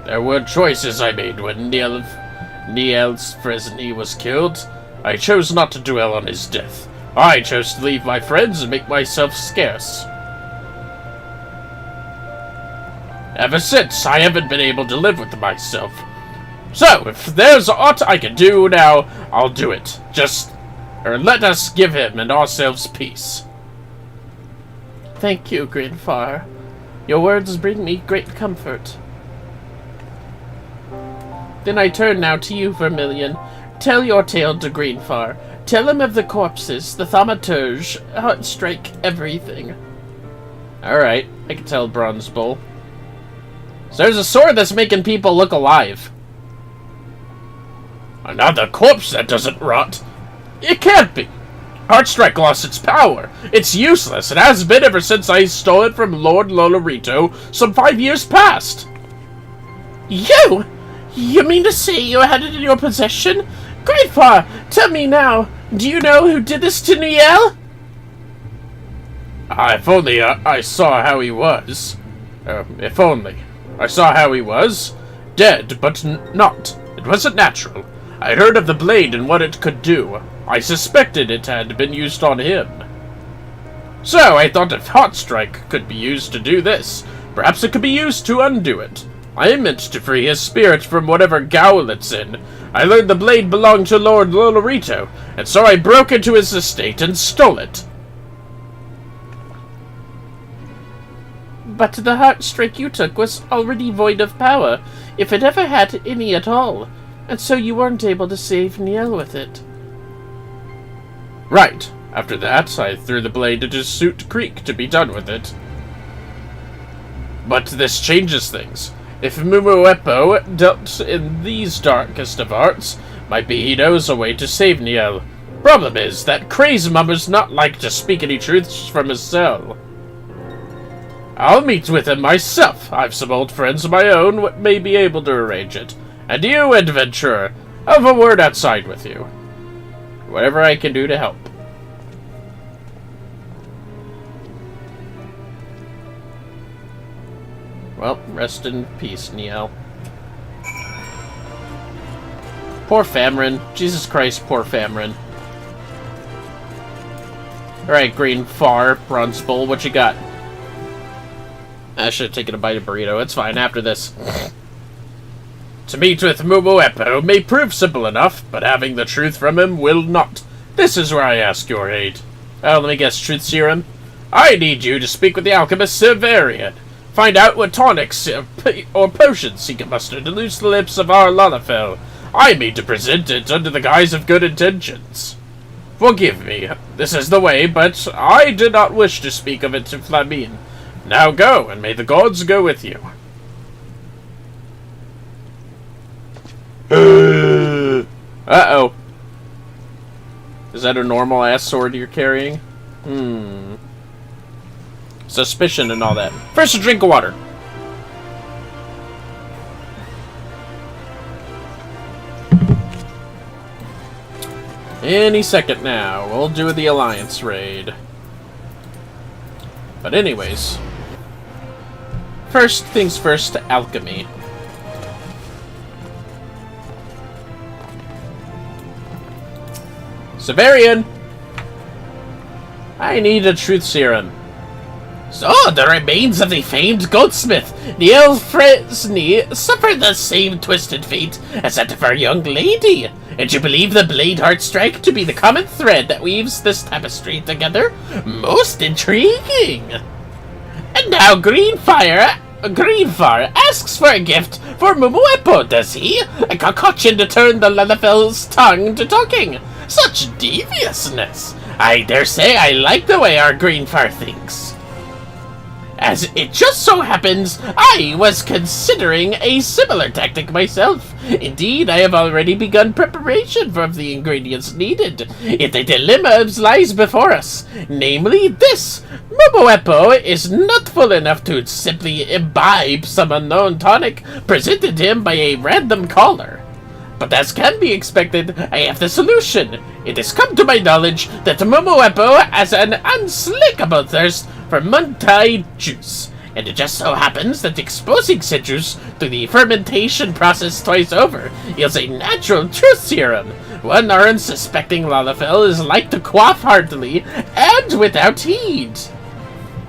There were choices I made when Niels Fresney was killed. I chose not to dwell on his death. I chose to leave my friends and make myself scarce. Ever since, I haven't been able to live with myself. So, if there's aught I can do now, I'll do it. Let us give him and ourselves peace. Thank you, Grandfather. Your words bring me great comfort. Then I turn now to you, Vermillion. Tell your tale to Greenfar. Tell him of the corpses, the thaumaturge, Heartstrike, everything. Alright, I can tell Bronze Bull. So there's a sword that's making people look alive. Another corpse that doesn't rot. It can't be. Heartstrike lost its power. It's useless. It has been ever since I stole it from Lord Lolorito some 5 years past. You? You mean to say you had it in your possession? Grandpa, tell me now, do you know who did this to Niel? If only I saw how he was. If only. I saw how he was. Dead, but not. It wasn't natural. I heard of the blade and what it could do. I suspected it had been used on him. So I thought if Heartstrike could be used to do this, perhaps it could be used to undo it. I meant to free his spirit from whatever gaol it's in. I learned the blade belonged to Lord Lolorito, and so I broke into his estate and stole it. But the Heartstrike you took was already void of power, if it ever had any at all, and so you weren't able to save Niel with it. Right. After that, I threw the blade into Soot Creek to be done with it. But this changes things. If Mumuepo dealt in these darkest of arts, might be he knows a way to save Niel. Problem is, that crazy mummer's not like to speak any truths from his cell. I'll meet with him myself. I've some old friends of my own what may be able to arrange it. And you, adventurer, I'll have a word outside with you. Whatever I can do to help. Well, rest in peace, Niel. Poor Famrin. Jesus Christ, poor Famrin. Alright, Greenfar, Bronze Bull, what you got? I should have taken a bite of burrito. It's fine after this. To meet with Mumuepo may prove simple enough, but having the truth from him will not. This is where I ask your aid. Oh, let me guess, Truth Serum? I need you to speak with the alchemist Severian. Find out what tonics or potions he can muster to loose the lips of our Lalafell. I mean to present it under the guise of good intentions. Forgive me, this is the way, but I did not wish to speak of it to Flamine. Now go, and may the gods go with you. Uh-oh. Is that a normal-ass sword you're carrying? Suspicion and all that. First, a drink of water. Any second now. We'll do the Alliance raid. But anyways. First things first, alchemy. Severian! I need a truth serum. So, the remains of the famed goldsmith, Niel Fresney, suffered the same twisted fate as that of our young lady. And you believe the blade Heartstrike to be the common thread that weaves this tapestry together? Most intriguing! And now Greenfar asks for a gift for Mumuepo, does he? A concoction to turn the Lalafell's tongue to talking. Such deviousness! I dare say I like the way our Greenfar thinks. As it just so happens, I was considering a similar tactic myself. Indeed, I have already begun preparation for the ingredients needed. Yet the dilemma lies before us. Namely this. Mumuepo is not full enough to simply imbibe some unknown tonic presented him by a random caller. But as can be expected, I have the solution. It has come to my knowledge that Mumuepo has an unslickable thirst for Muntai juice. And it just so happens that exposing citrus through the fermentation process twice over yields a natural truth serum, one our unsuspecting Lalafell is like to quaff heartily and without heed.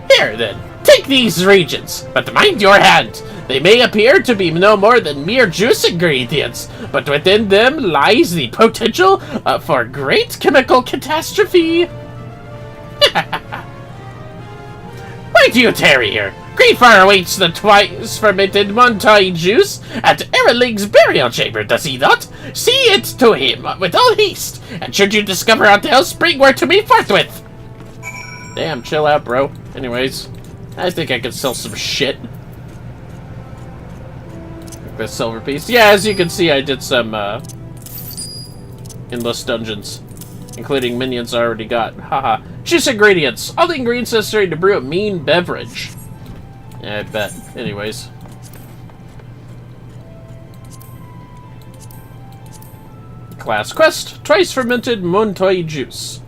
Here then, take these reagents, but mind your hand. They may appear to be no more than mere juice ingredients, but within them lies the potential for great chemical catastrophe. Why do you tarry here? Greenfire awaits the twice fermented Montoy juice at Ereling's burial chamber, does he not? See it to him with all haste, and should you discover aught else, bring word to me forthwith. Damn, chill out, bro. Anyways, I think I could sell some shit. This silver piece. Yeah, as you can see, I did some endless dungeons, including minions I already got. Haha. Juice ingredients. All the ingredients necessary to brew a mean beverage. Yeah, I bet. Anyways. Class quest. Twice fermented Montoy juice.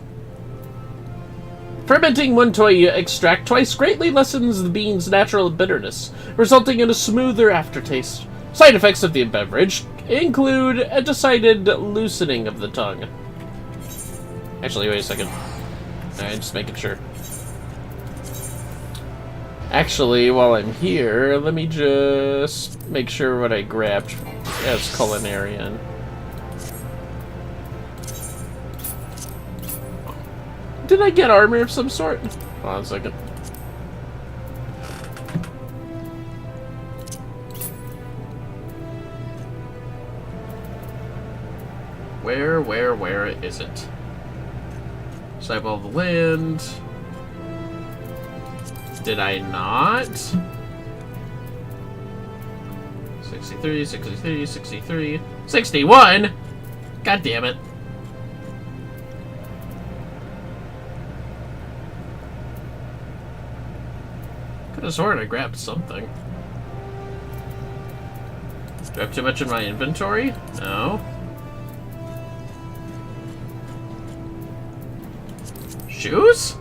Fermenting Montoy extract twice greatly lessens the bean's natural bitterness, resulting in a smoother aftertaste. Side effects of the beverage include a decided loosening of the tongue. Actually, wait a second. Alright, just making sure. Actually, while I'm here, let me just make sure what I grabbed as culinarian. Did I get armor of some sort? Hold on a second. Where is it? Disciple of the Land. Did I not? 63, 63, 63, 61? God damn it. Could have sworn I grabbed something. Do I have too much in my inventory? No. Shoes?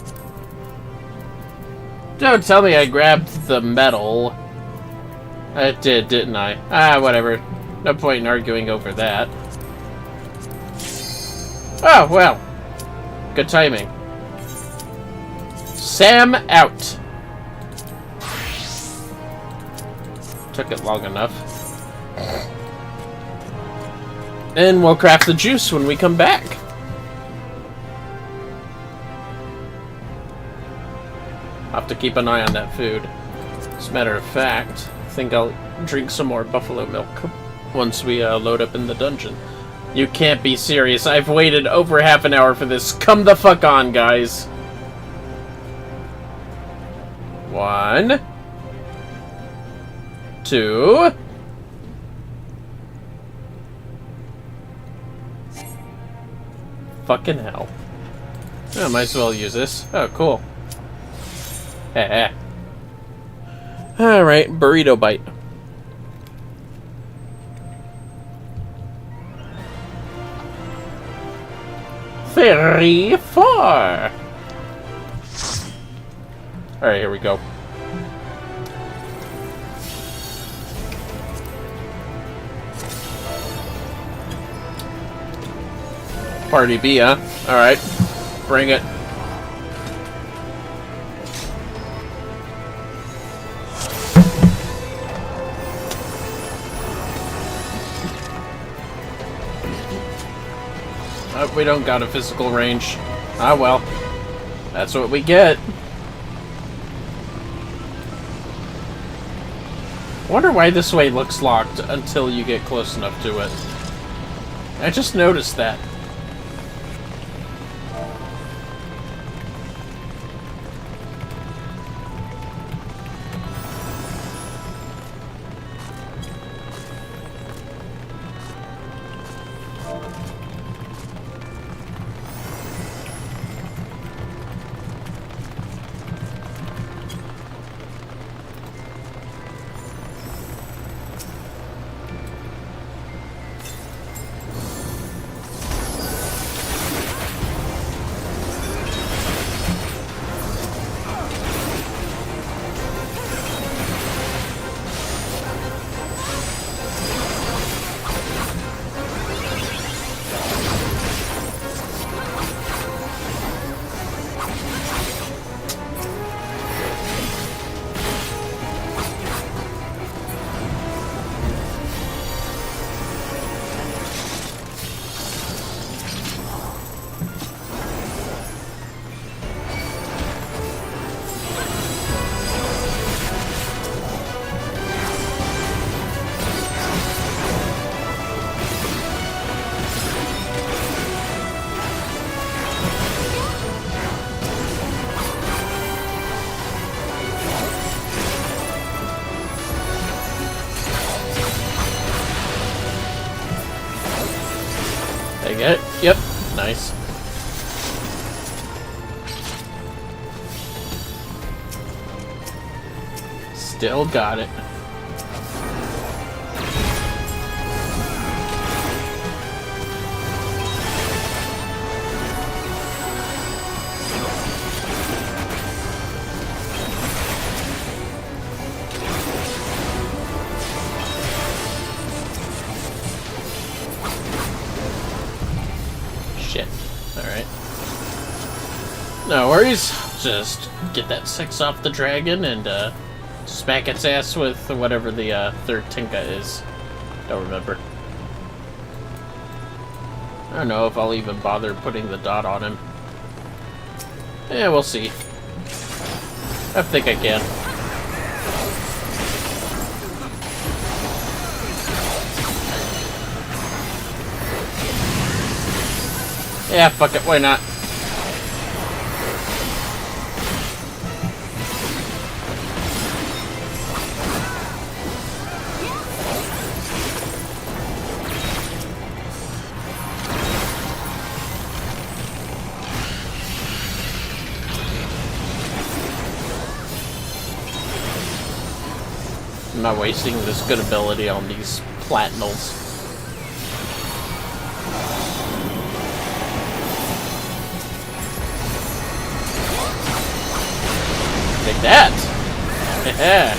Don't tell me I grabbed the metal. I did, didn't I? Ah, whatever. No point in arguing over that. Oh, well. Good timing. Sam out. Took it long enough. And we'll craft the juice when we come back. I'll have to keep an eye on that food. As a matter of fact, I think I'll drink some more buffalo milk once we load up in the dungeon. You can't be serious. I've waited over half an hour for this. Come the fuck on, guys. 1, 2. Fucking hell. I might as well use this. Oh, cool. Alright, burrito bite. Very far. Alright, here we go. Party B, huh? Alright. Bring it. Oh, we don't got a physical range. Ah, well. That's what we get. Wonder why this way looks locked until you get close enough to it. I just noticed that. Nice. Still got it. Shit. Alright. No worries. Just get that 6 off the dragon and smack its ass with whatever the third Tinka is. Don't remember. I don't know if I'll even bother putting the dot on him. Yeah, we'll see. I think I can. Yeah, fuck it, why not? I'm not wasting this good ability on these platinals. Take that! Yeah.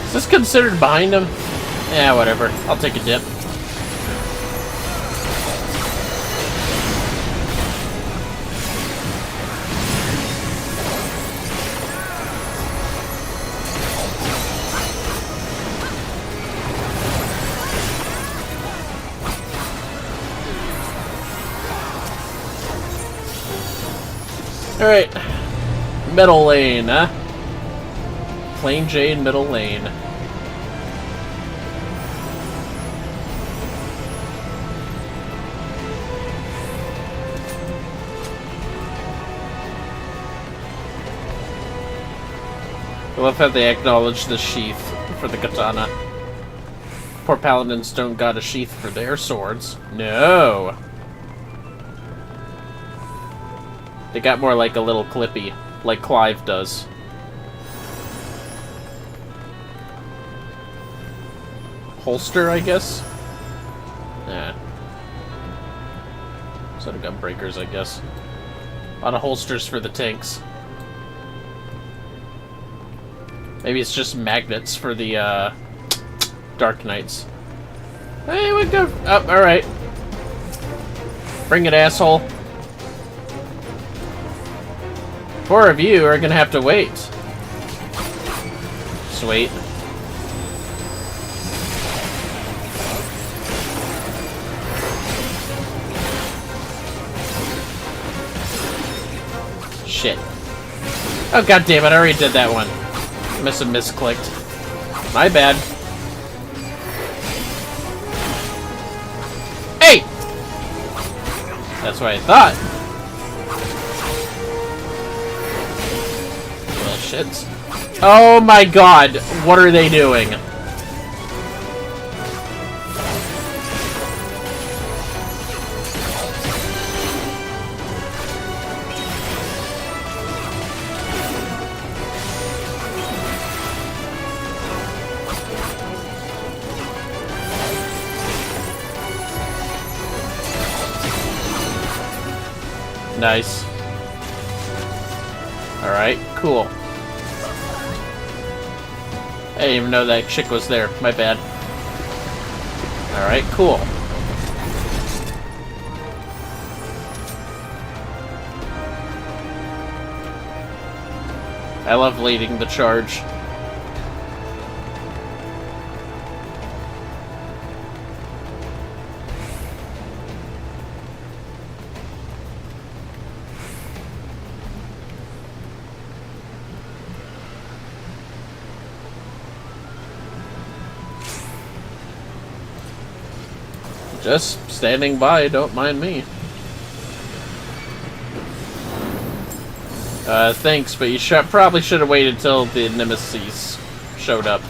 Is this considered behind him? Yeah, whatever. I'll take a dip. Alright. Middle lane, huh? Plain Jane, middle lane. I love how they acknowledge the sheath for the katana. Poor paladins don't got a sheath for their swords. No! They got more like a little clippy, like Clive does. Holster, I guess? Nah. Set of gun breakers, I guess. A lot of holsters for the tanks. Maybe it's just magnets for the Dark Knights. Hey, we go. Oh, alright. Bring it, asshole. 4 of you are gonna have to wait. Sweet. Shit. Oh, god damn it, I already did that one. Must have misclicked. My bad. Hey! That's what I thought. Well, shit. Oh my god, what are they doing? Nice. Alright, cool. I didn't even know that chick was there. My bad. Alright, cool. I love leading the charge. Just standing by, don't mind me. Thanks, but you probably should have waited till the Nemesis showed up.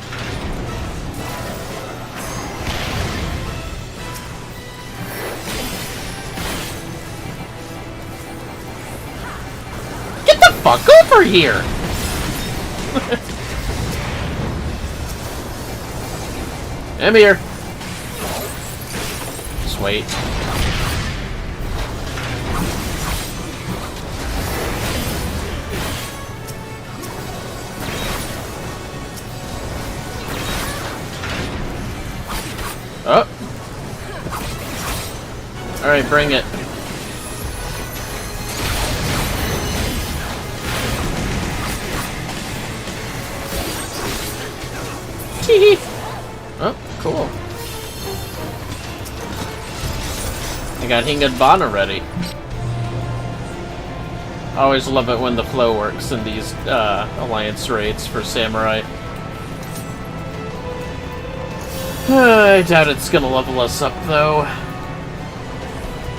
Get the fuck over here! I'm here. Just wait. Oh. Alright, bring it. Tee-hee. Oh, cool. I got Hingan already. I always love it when the flow works in these alliance raids for samurai. I doubt it's gonna level us up though.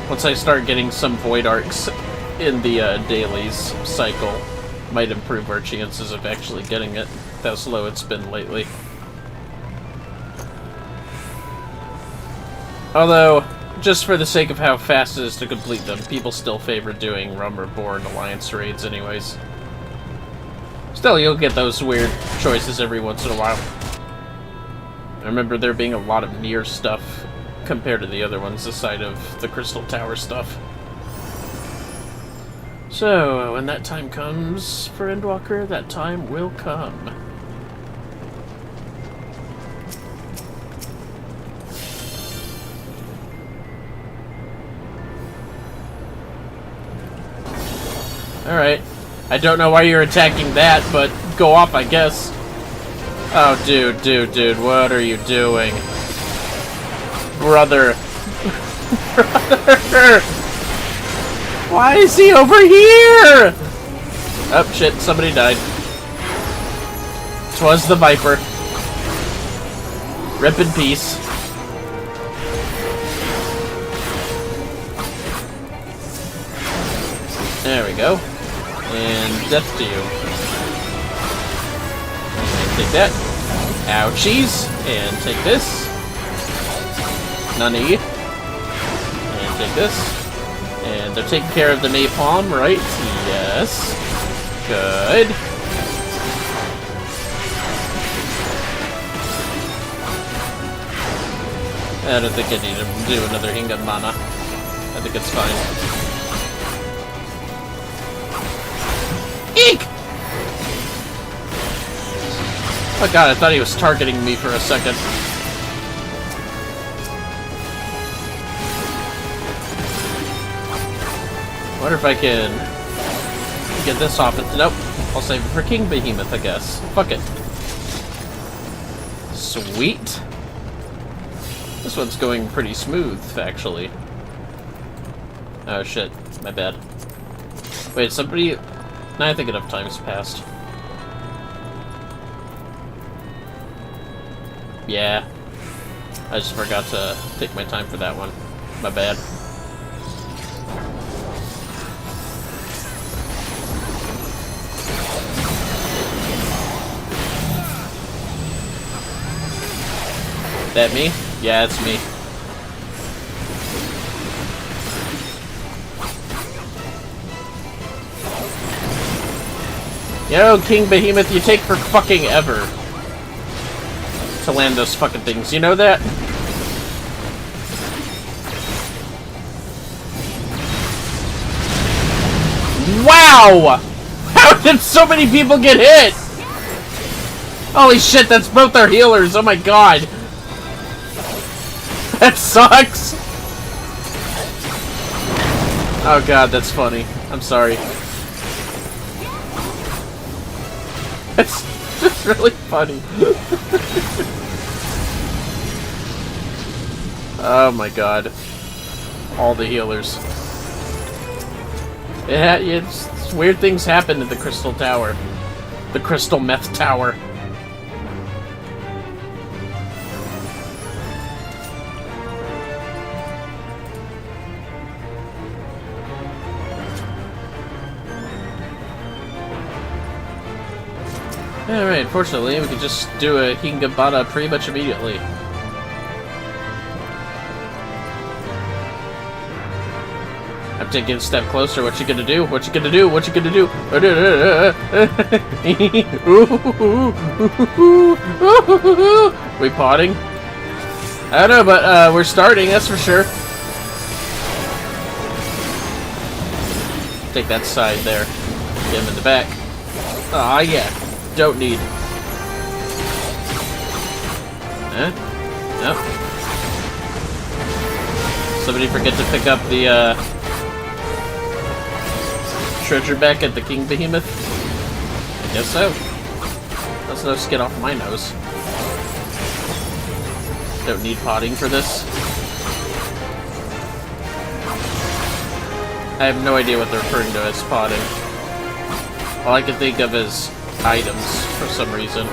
Once I start getting some void arcs in the dailies cycle, might improve our chances of actually getting it. How slow it's been lately. Although, just for the sake of how fast it is to complete them, people still favor doing Rum or Born Alliance raids anyways. Still, you'll get those weird choices every once in a while. I remember there being a lot of near stuff compared to the other ones, aside of the Crystal Tower stuff. So, when that time comes for Endwalker, that time will come. Alright. I don't know why you're attacking that, but go off, I guess. Oh, dude, what are you doing? Brother. Brother! Why is he over here? Oh, shit, somebody died. 'Twas the Viper. Rip in peace. There we go. And death to you. And take that. Ouchies. And take this. Nani. And take this. And they're taking care of the napalm, right? Yes. Good. I don't think I need to do another Hingan mana. I think it's fine. Eek! Oh god, I thought he was targeting me for a second. I wonder if I can get this off. Nope. I'll save it for King Behemoth, I guess. Fuck it. Sweet. This one's going pretty smooth, actually. Oh shit. My bad. Wait, somebody... No, I think enough time's passed. Yeah. I just forgot to take my time for that one. My bad. That me? Yeah, it's me. Yo, King Behemoth, you take for fucking ever to land those fucking things. You know that? Wow! How did so many people get hit? Holy shit, that's both our healers. Oh my god. That sucks. Oh god, that's funny. I'm sorry. It's just really funny. Oh my god. All the healers. It's weird things happen in the Crystal Tower. The Crystal Meth Tower. Alright, fortunately, we can just do a Hingabata pretty much immediately. I'm taking a step closer. What you gonna do? What you gonna do? What you gonna do? We potting? I don't know, but we're starting, that's for sure. Take that side there. Get him in the back. Aw, yeah. Don't need. Huh? No. Somebody forget to pick up the, treasure back at the King Behemoth? I guess so. That's no skin off my nose. Don't need potting for this. I have no idea what they're referring to as potting. All I can think of is items for some reason.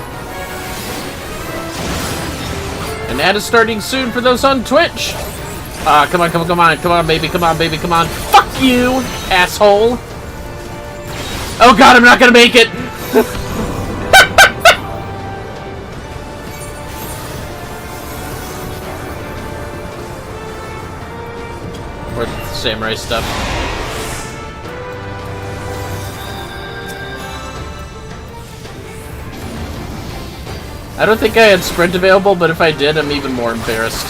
And ad is starting soon for those on Twitch! Come on, come on, come on, come on, baby, come on, baby, come on. Fuck you, asshole! Oh god, I'm not gonna make it! Or the samurai stuff. I don't think I had sprint available, but if I did, I'm even more embarrassed.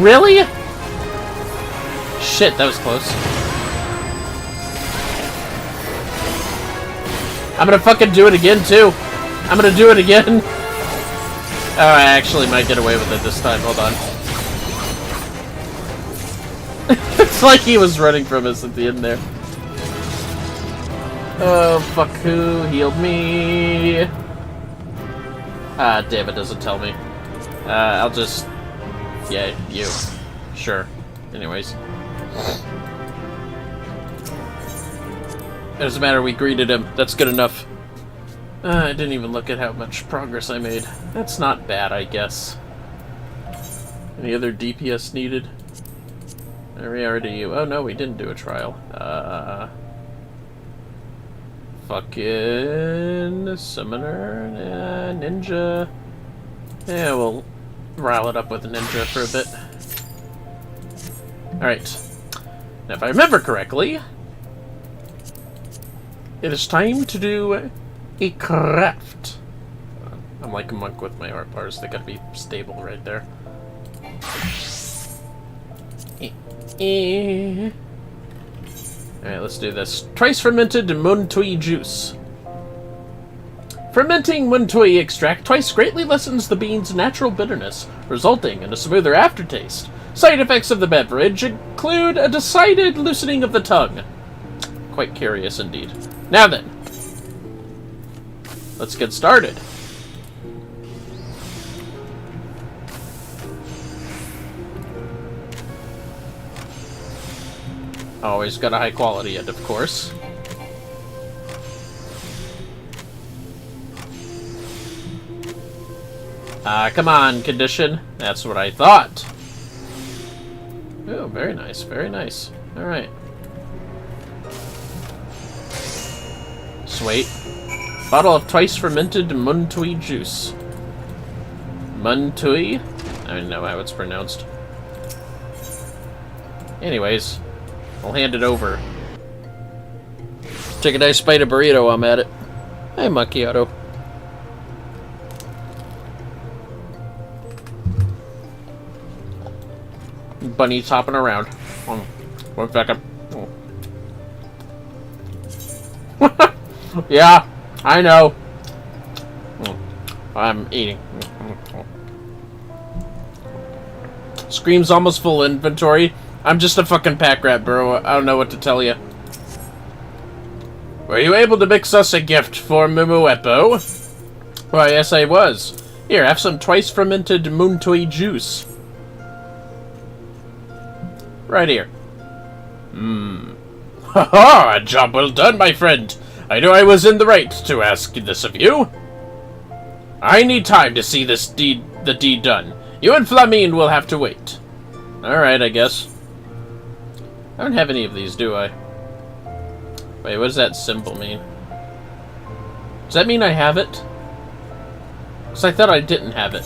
Really? Shit, that was close. I'm gonna fucking do it again, too. I'm gonna do it again. Oh, I actually might get away with it this time. Hold on. It's like he was running from us at the end there. Oh, fuck who healed me? Ah, damn, it doesn't tell me. I'll just... Yeah, you. Sure. Anyways. It doesn't matter, we greeted him. That's good enough. I didn't even look at how much progress I made. That's not bad, I guess. Any other DPS needed? We already... Oh, no, we didn't do a trial. Fucking... Summoner... Ninja... Yeah, we'll rile it up with a ninja for a bit. Alright. Now, if I remember correctly... It is time to do a craft. I'm like a monk with my art bars. They gotta be stable right there. Alright, let's do this. Twice fermented Muntui juice. Fermenting Muntui extract twice greatly lessens the bean's natural bitterness, resulting in a smoother aftertaste. Side effects of the beverage include a decided loosening of the tongue. Quite curious indeed. Now then, let's get started. Always got a high quality end, of course. Come on, condition. That's what I thought. Oh, very nice, very nice. Alright. Sweet. Bottle of twice fermented Muntui juice. Muntui? I don't know how it's pronounced. Anyways, I'll hand it over. Take a nice bite of burrito while I'm at it. Hey, macchiato. Bunny's hopping around. 1 second. Yeah, I know. I'm eating. Scream's almost full inventory. I'm just a fucking pack rat, bro. I don't know what to tell you. Were you able to mix us a gift for Mumuepo? Why, yes, I was. Here, have some twice fermented Muntui juice. Right here. Ha ha! A job well done, my friend. I knew I was in the right to ask this of you. I need time to see the deed done. You and Flamine will have to wait. Alright, I guess. I don't have any of these, do I? Wait, what does that symbol mean? Does that mean I have it? Because I thought I didn't have it.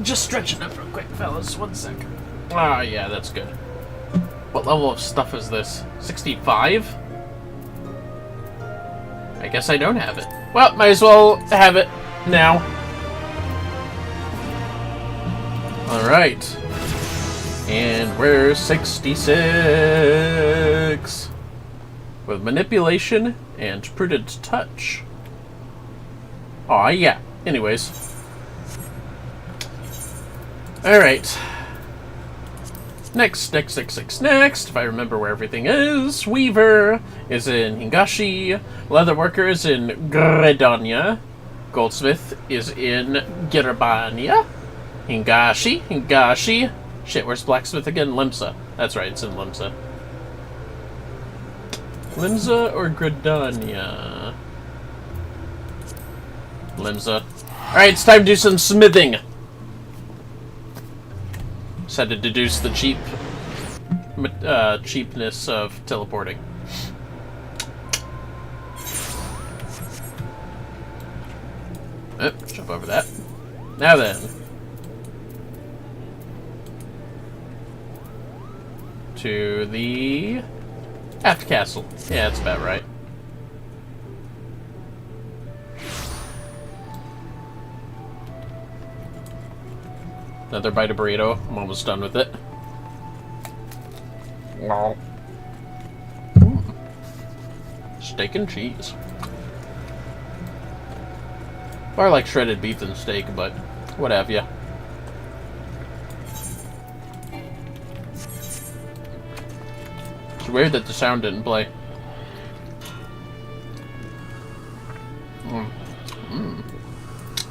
Just stretching up real quick, fellas. 1 second. Ah, yeah, that's good. What level of stuff is this? 65? I guess I don't have it. Well, might as well have it now. Alright. And we're 66. With manipulation and prudent touch. Aw, yeah. Anyways. Alright. Next, if I remember where everything is. Weaver is in Hingashi. Leatherworker is in Gredania. Goldsmith is in Girabania. Hingashi. Shit, where's blacksmith again? Limsa. That's right, it's in Limsa. Limsa or Gredania? Limsa. Alright, it's time to do some smithing. Just had to deduce the cheapness of teleporting. Oh, jump over that. Now then. To the Aft Castle. Yeah, that's about right. Another bite of burrito. I'm almost done with it. Steak and cheese. Or like shredded beef and steak, but what have ya. It's weird that the sound didn't play.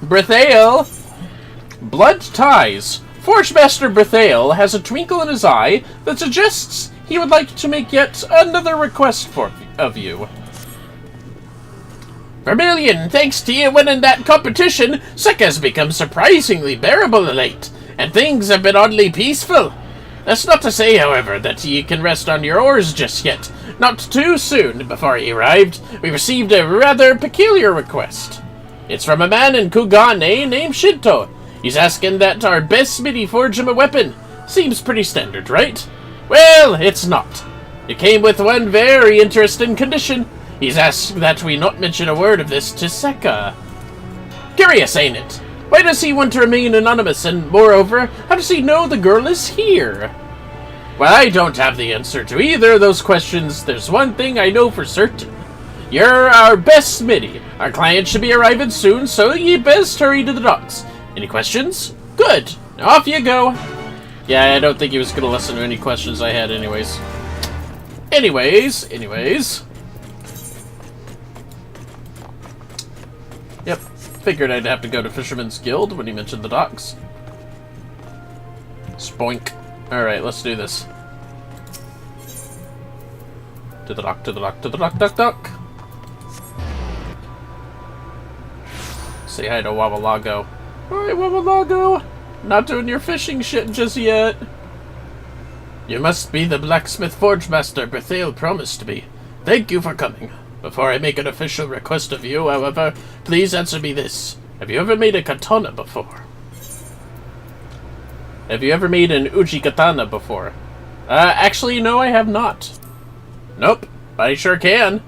Brithael! Blood ties. Forgemaster Brithael has a twinkle in his eye that suggests he would like to make yet another request of you. Vermillion, thanks to you winning that competition, Sick has become surprisingly bearable late, and things have been oddly peaceful. That's not to say, however, that you can rest on your oars just yet. Not too soon. Before he arrived, we received a rather peculiar request. It's from a man in Kugane named Shinto. He's asking that our best smithy forge him a weapon. Seems pretty standard, right? Well, it's not. It came with one very interesting condition. He's asked that we not mention a word of this to Sekka. Curious, ain't it? Why does he want to remain anonymous, and moreover, how does he know the girl is here? Well, I don't have the answer to either of those questions. There's one thing I know for certain. You're our best smithy. Our client should be arriving soon, so ye best hurry to the docks. Any questions? Good. Now off you go. Yeah, I don't think he was going to listen to any questions I had anyways. Anyways. Yep. Figured I'd have to go to Fisherman's Guild when he mentioned the docks. Spoink. Alright, let's do this. To the dock. Say hi to Wawalago. Alright, Wawalago. Not doing your fishing shit just yet. You must be the blacksmith forgemaster Brithael promised to be. Thank you for coming. Before I make an official request of you, however, please answer me this. Have you ever made a katana before? Have you ever made an uchi katana before? Actually, no, I have not. Nope, but I sure can.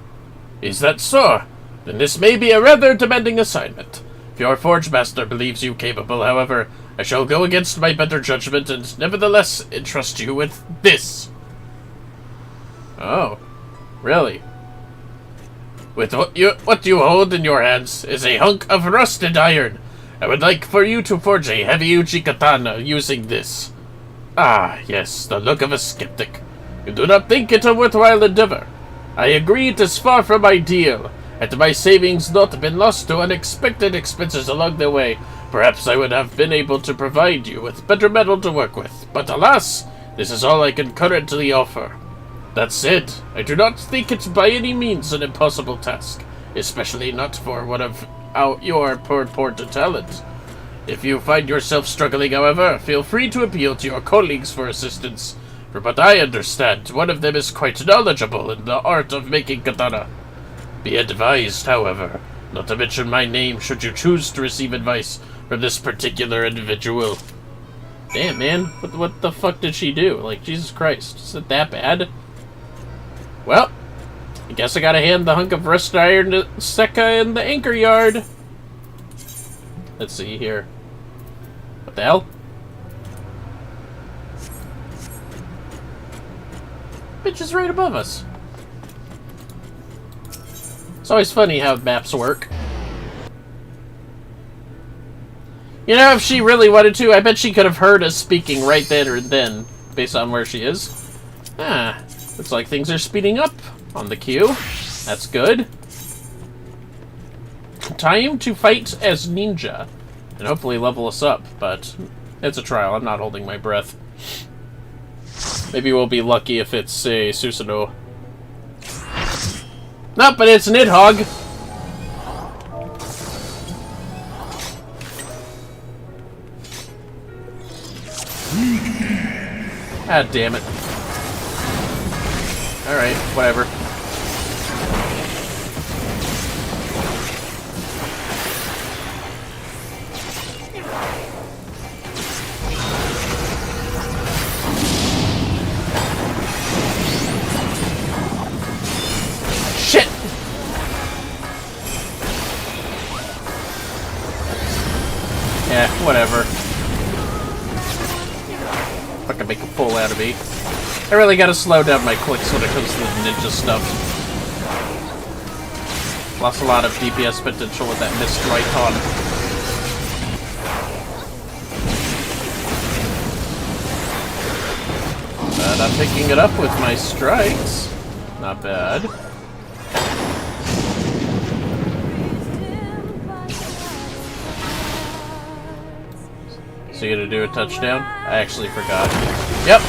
Is that so? Then this may be a rather demanding assignment. If your forgemaster believes you capable, however, I shall go against my better judgment and nevertheless entrust you with this. Oh, really? With what you hold in your hands is a hunk of rusted iron. I would like for you to forge a heavy uchi katana using this. Ah, yes, the look of a skeptic. You do not think it a worthwhile endeavor. I agree it is far from ideal. Had my savings not been lost to unexpected expenses along the way, perhaps I would have been able to provide you with better metal to work with. But alas, this is all I can currently offer. That said, I do not think it by any means an impossible task, especially not for one of your poor talent. If you find yourself struggling, however, feel free to appeal to your colleagues for assistance. From what I understand, one of them is quite knowledgeable in the art of making katana. Be advised, however, not to mention my name should you choose to receive advice from this particular individual. Damn, man. What the fuck did she do? Like, Jesus Christ. Is it that bad? Well, I guess I gotta hand the hunk of rusted iron to Seka in the anchor yard. Let's see here. What the hell? Bitch is right above us. It's always funny how maps work. You know, if she really wanted to, I bet she could have heard us speaking right then or then, based on where she is. Ah, looks like things are speeding up on the queue. That's good. Time to fight as ninja, and hopefully level us up, but it's a trial. I'm not holding my breath. Maybe we'll be lucky if it's a Susanoo. Nope, but it's Nidhogg. Ah, damn it. Alright, whatever. Shit! Yeah, whatever. Fucking make a fool out of me. I really gotta slow down my clicks when it comes to the ninja stuff. Lost a lot of DPS potential with that missed right on. But I'm picking it up with my strikes. Not bad. So you gonna do a touchdown? I actually forgot. Yep.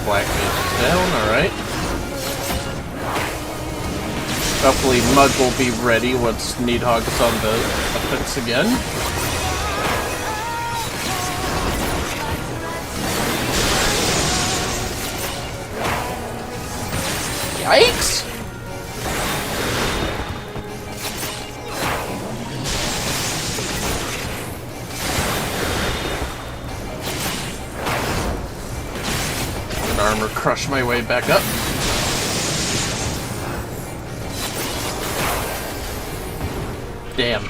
Black mage is down, alright. Hopefully Mug will be ready once Nidhogg is on the offense again. Yikes! Armor crush my way back up. Damn.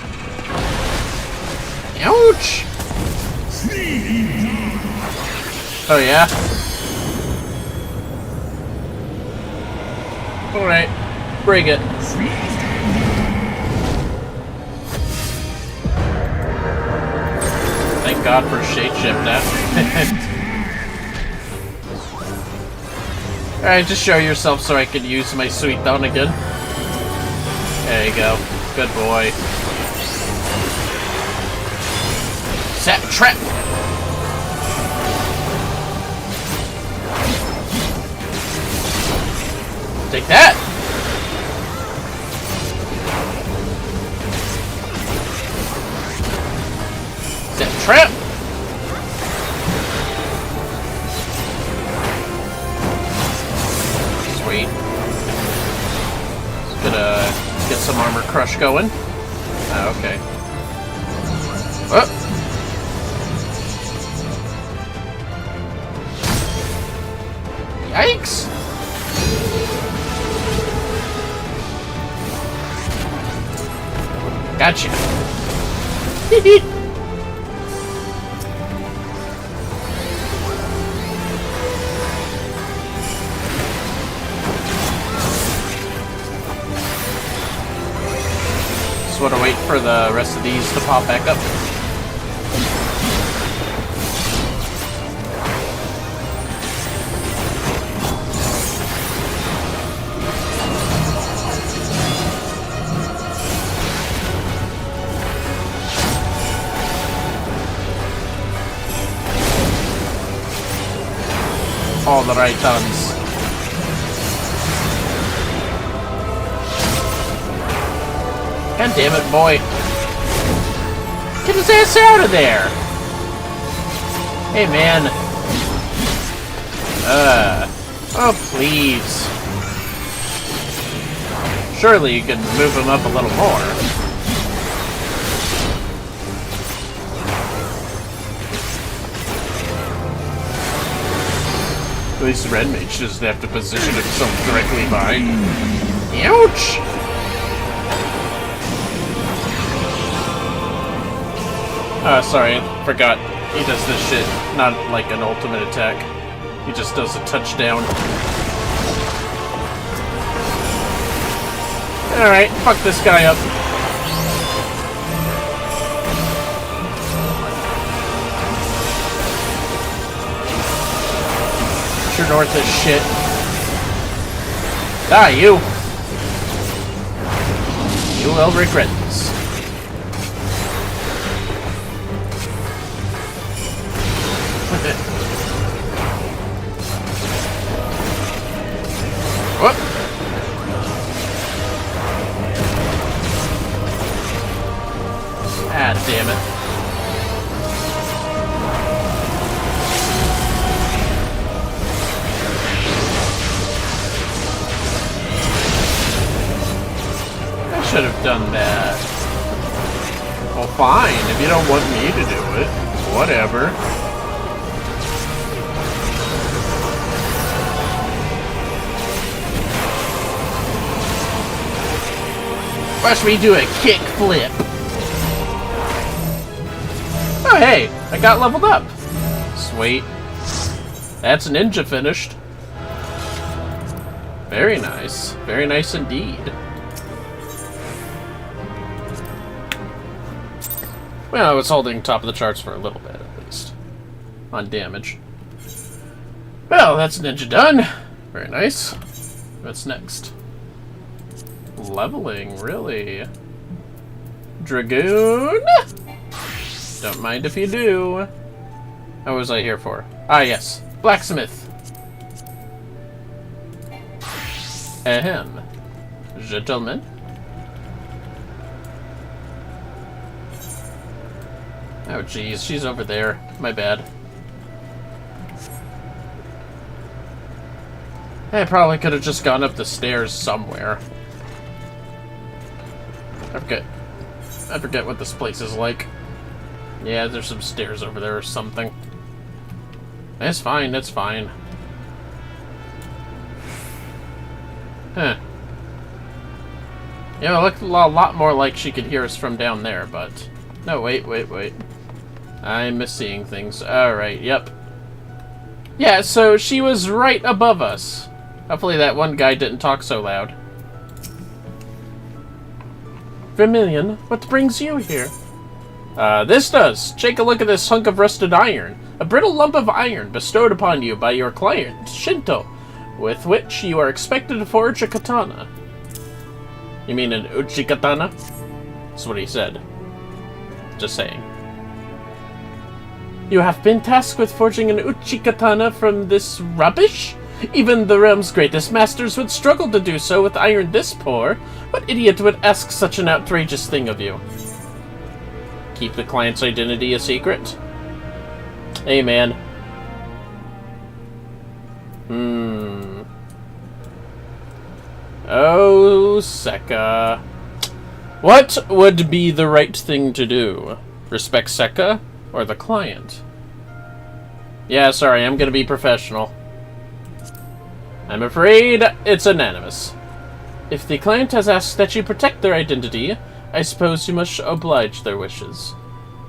Ouch! Oh yeah? Alright. Bring it. Thank God for shade shift that. Alright, just show yourself so I can use my sweet down again. There you go. Good boy. Set trap! Take that! Set trap! Sweet. Just gonna get some armor crush going. Ah, okay. Oh. Yikes! Gotcha. Just want to wait for the rest of these to pop back up. all the right tons. God damn it, boy. Get his ass out of there! Hey, man. Oh, please. Surely you can move him up a little more. At least the red mage doesn't have to position himself directly behind. Ouch! Sorry, I forgot. He does this shit, not like an ultimate attack. He just does a touchdown. Alright, fuck this guy up. True north is shit. Die, you! You will regret this. Whoop! Ah, damn it. I should have done that. Well, fine. If you don't want me to do it, whatever. Watch me do a kick flip. Oh, hey, I got leveled up. Sweet. That's a ninja finished. Very nice. Very nice indeed. Well, I was holding top of the charts for a little bit, at least. On damage. Well, that's ninja done. Very nice. What's next? Leveling, really? Dragoon? Don't mind if you do. What was I here for? Ah, yes. Blacksmith. Ahem. Gentlemen. Oh, jeez. She's over there. My bad. I probably could have just gone up the stairs somewhere. I forget what this place is like. Yeah, there's some stairs over there or something. That's fine, that's fine. Huh. Yeah, it looked a lot more like she could hear us from down there, but... No, wait. I'm misseeing things. Alright, yep. Yeah, so she was right above us. Hopefully that one guy didn't talk so loud. Vermillion, what brings you here? This does. Take a look at this hunk of rusted iron. A brittle lump of iron bestowed upon you by your client, Shinto, with which you are expected to forge a katana. You mean an uchi katana? That's what he said. Just saying. You have been tasked with forging an uchi katana from this rubbish? Even the realm's greatest masters would struggle to do so with iron this poor. What idiot would ask such an outrageous thing of you? Keep the client's identity a secret? Hey, man. Oh, Sekka. What would be the right thing to do? Respect Sekka or the client? Yeah, sorry, I'm gonna be professional. I'm afraid it's unanimous. If the client has asked that you protect their identity, I suppose you must oblige their wishes.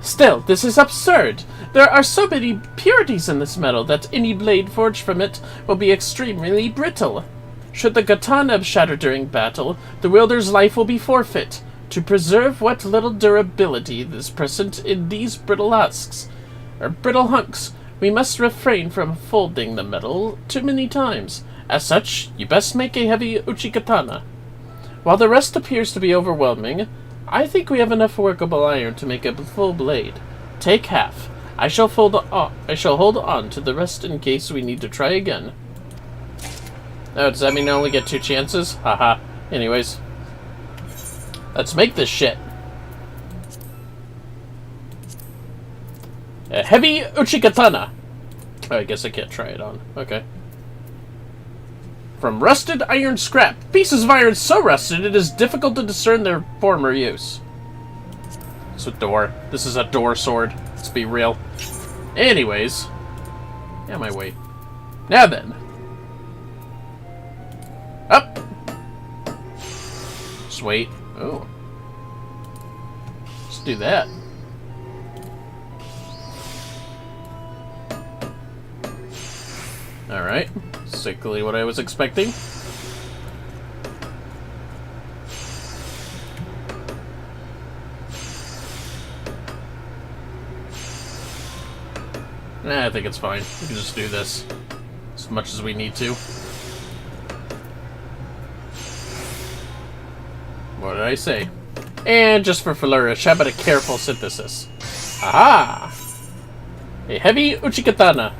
Still, this is absurd. There are so many purities in this metal that any blade forged from it will be extremely brittle. Should the katana shatter during battle, the wielder's life will be forfeit. To preserve what little durability is present in these brittle hunks, we must refrain from folding the metal too many times. As such, you best make a heavy uchi katana. While the rest appears to be overwhelming, I think we have enough workable iron to make a full blade. Take half. I shall hold on to the rest in case we need to try again. Oh, does that mean I only get 2 chances? Haha. Anyways. Let's make this shit. A heavy uchikatana. Oh, I guess I can't try it on. Okay. From rusted iron scrap. Pieces of iron so rusted it is difficult to discern their former use. It's a door. This is a door sword. Let's be real. Anyways. Yeah, my way. Now then. Up! Just wait. Oh. Let's do that. Alright. Basically what I was expecting. Nah, I think it's fine. We can just do this as much as we need to. What did I say? And just for flourish, how about a careful synthesis? Aha! A heavy uchikatana.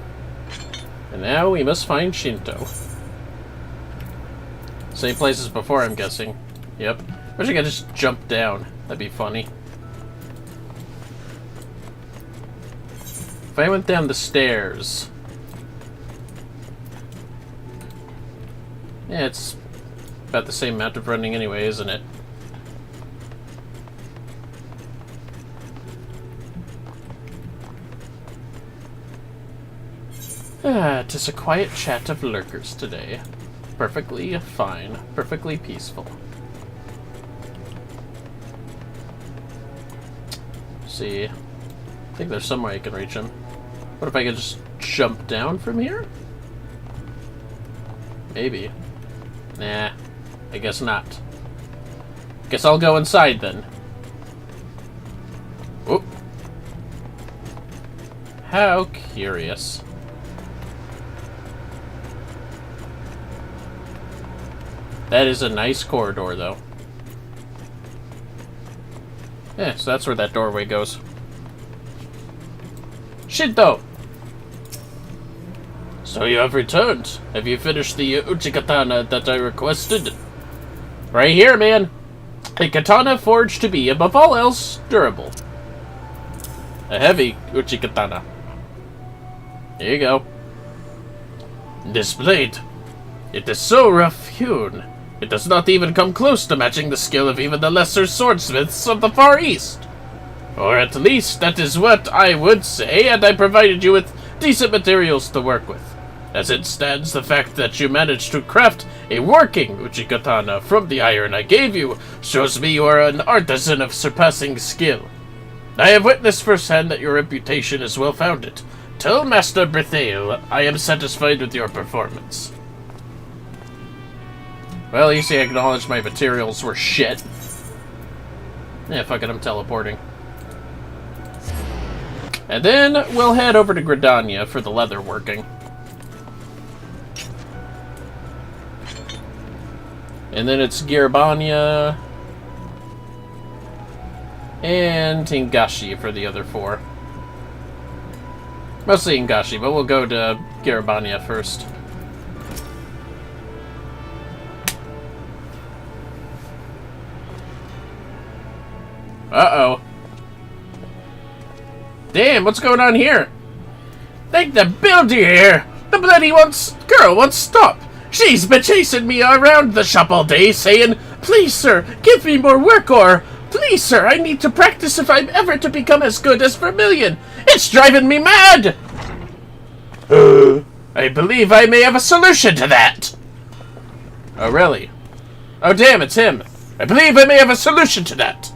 And now we must find Shinto. Same place as before, I'm guessing. Yep. Wish I could just jump down. That'd be funny. If I went down the stairs... Yeah, it's about the same amount of running anyway, isn't it? Ah, 'tis a quiet chat of lurkers today. Perfectly fine. Perfectly peaceful. See. I think there's some way I can reach him. What if I could just jump down from here? Maybe. Nah. I guess not. Guess I'll go inside then. Whoop. How curious. That is a nice corridor, though. Yeah, so that's where that doorway goes. Shinto! So you have returned. Have you finished the uchikatana that I requested? Right here, man. A katana forged to be, above all else, durable. A heavy uchikatana. Here you go. This blade. It is so rough-hewn. It does not even come close to matching the skill of even the lesser swordsmiths of the Far East. Or at least, that is what I would say, and I provided you with decent materials to work with. As it stands, the fact that you managed to craft a working uchikatana from the iron I gave you shows me you are an artisan of surpassing skill. I have witnessed firsthand that your reputation is well-founded. Tell Master Berthale I am satisfied with your performance. Well, you see, I acknowledged my materials were shit. Yeah, fuck it, I'm teleporting. And then we'll head over to Gridania for the leather working. And then it's Girabania and Tingashi for the other 4. Mostly Ingashi, but we'll go to Girabania first. Uh-oh. Damn, what's going on here? Take the builder here! The bloody girl won't stop! She's been chasing me around the shop all day, saying, "Please, sir, give me more work," or, "Please, sir, I need to practice if I'm ever to become as good as Vermillion. It's driving me mad!" I believe I may have a solution to that! Oh, really? Oh, damn, it's him. I believe I may have a solution to that.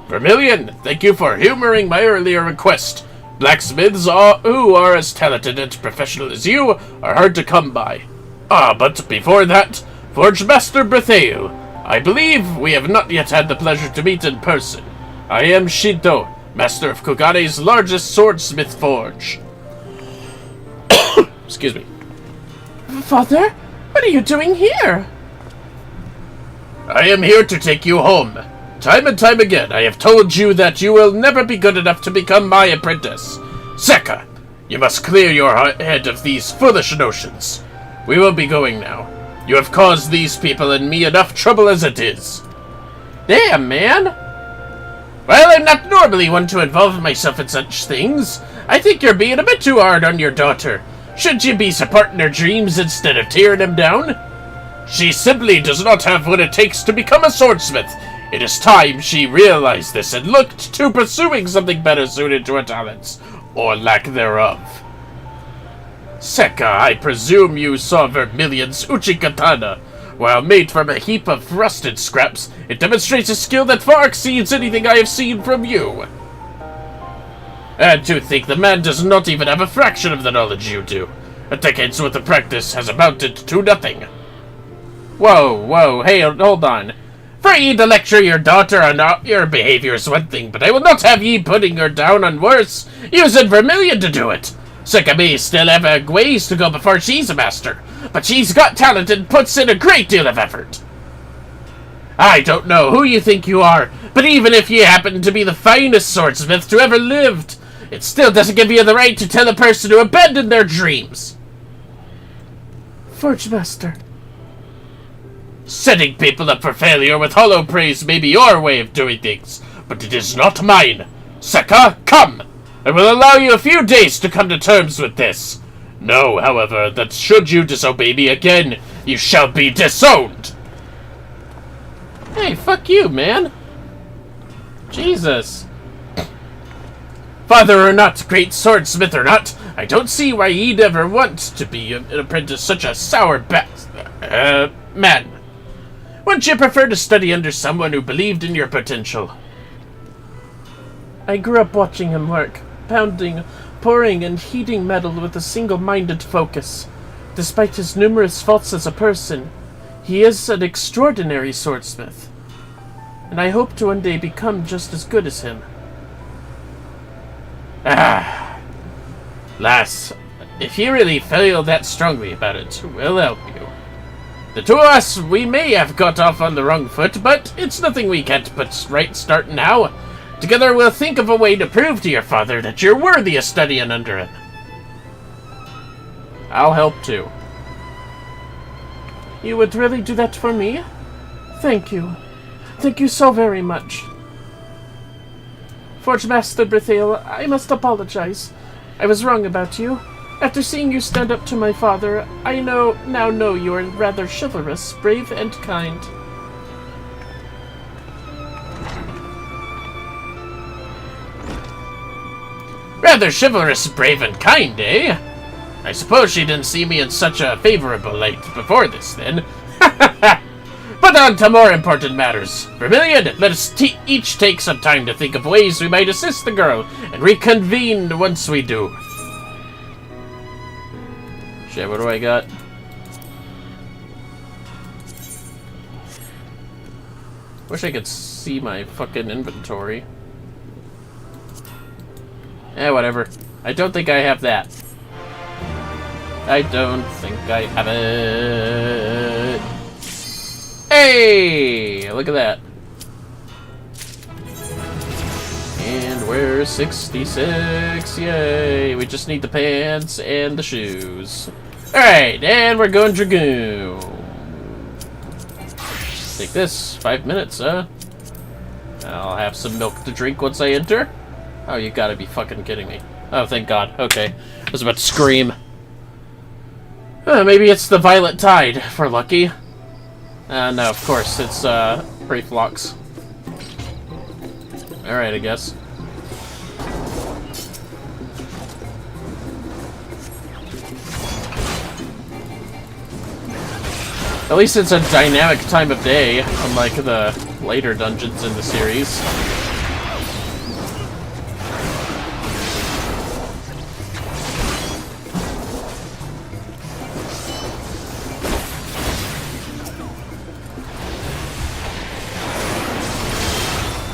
Vermillion, thank you for humoring my earlier request. Blacksmiths who are as talented and professional as you are hard to come by. But before that, Forge Master Bertheu. I believe we have not yet had the pleasure to meet in person. I am Shinto, master of Kogane's largest swordsmith forge. Excuse me. Father, what are you doing here? I am here to take you home. Time and time again, I have told you that you will never be good enough to become my apprentice. Sekka, you must clear your head of these foolish notions. We will be going now. You have caused these people and me enough trouble as it is. Damn, man! Well, I'm not normally one to involve myself in such things. I think you're being a bit too hard on your daughter. Shouldn't you be supporting her dreams instead of tearing them down? She simply does not have what it takes to become a swordsmith. It is time she realized this and looked to pursuing something better suited to her talents, or lack thereof. Sekka, I presume you saw Vermillion's Uchi Katana. While made from a heap of rusted scraps, it demonstrates a skill that far exceeds anything I have seen from you. And to think the man does not even have a fraction of the knowledge you do. A decade's worth of practice has amounted to nothing. Whoa, hey, hold on. For ye to lecture your daughter on your behavior is one thing, but I will not have ye putting her down on worse, using Vermillion to do it. Sekka may still have a ways to go before she's a master, but she's got talent and puts in a great deal of effort. I don't know who you think you are, but even if you happen to be the finest swordsmith to ever lived, it still doesn't give you the right to tell a person to abandon their dreams. Forge Master. Setting people up for failure with hollow praise may be your way of doing things, but it is not mine. Sekka, come! I will allow you a few days to come to terms with this. Know, however, that should you disobey me again, you shall be disowned. Hey, fuck you, man. Jesus. Father or not, great swordsmith or not, I don't see why ye'd ever want to be an apprentice such a sour man. Wouldn't you prefer to study under someone who believed in your potential? I grew up watching him work, pounding, pouring, and heating metal with a single-minded focus. Despite his numerous faults as a person, he is an extraordinary swordsmith, and I hope to one day become just as good as him. Lass, if you really feel that strongly about it, we'll help you. The two of us, we may have got off on the wrong foot, but it's nothing we can't put right starting now. Together we'll think of a way to prove to your father that you're worthy of studying under him. I'll help too. You would really do that for me? Thank you. Thank you so very much. Forge Master Berthael, I must apologize. I was wrong about you. After seeing you stand up to my father, I now know you are rather chivalrous, brave, and kind. Rather chivalrous, brave, and kind, eh? I suppose she didn't see me in such a favorable light before this, then. But on to more important matters. Vermillion, let us each take some time to think of ways we might assist the girl, and reconvene once we do. Shit, what do I got? Wish I could see my fucking inventory. Whatever. I don't think I have that. I don't think I have it. Hey! Look at that. And we're 66. Yay! We just need the pants and the shoes. Alright, and we're going Dragoon. Take this. 5 minutes, huh? I'll have some milk to drink once I enter. Oh, you gotta be fucking kidding me. Oh, thank God. Okay. I was about to scream. Maybe it's the Violet Tide, if we're lucky. No, of course, it's, Reflux. Alright, I guess. At least it's a dynamic time of day, unlike the later dungeons in the series.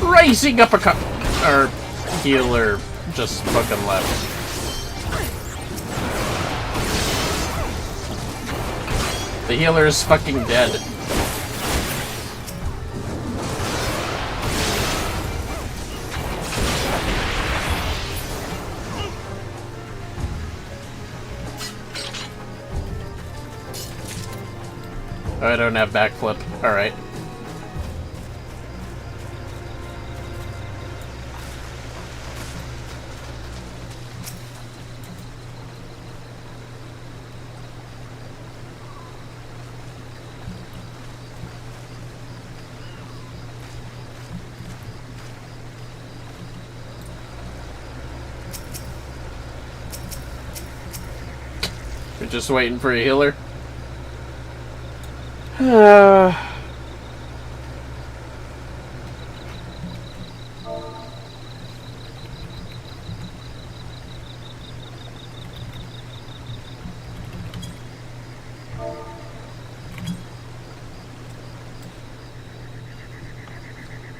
Racing uppercut! Or healer just fucking left. The healer is fucking dead. Oh, I don't have backflip. Alright. We're just waiting for a healer.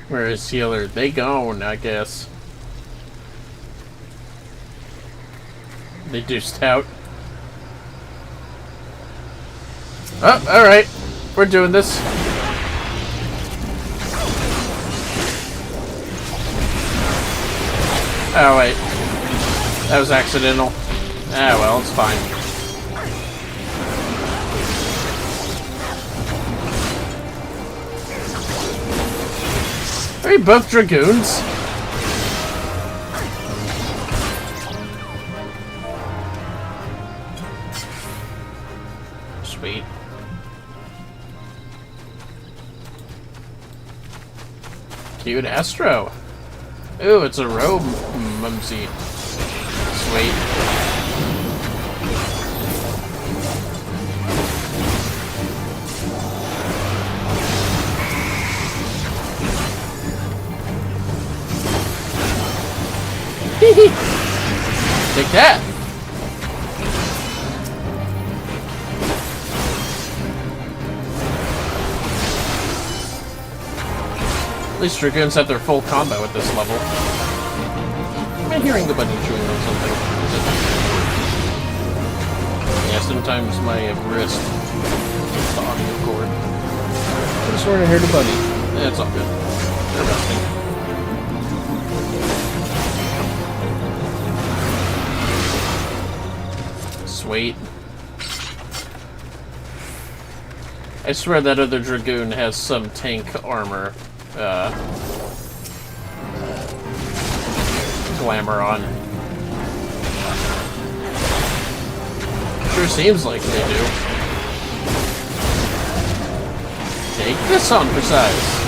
Where is healer? They gone, I guess. They deuced out. Oh, alright. We're doing this. Oh, wait. That was accidental. Ah, well, it's fine. Are you both dragoons? Sweet. Cute Astro. Ooh, it's a robe, mumsy. Sweet. Take that! At least dragoons have their full combo at this level. Am I hearing the bunny chewing on something? Is it... Yeah, sometimes my wrist hits the audio cord. I just sort of heard a bunny. Yeah, it's all good. They're resting. Sweet. I swear that other dragoon has some tank armor glamour on. Sure seems like they do. Take this on for size.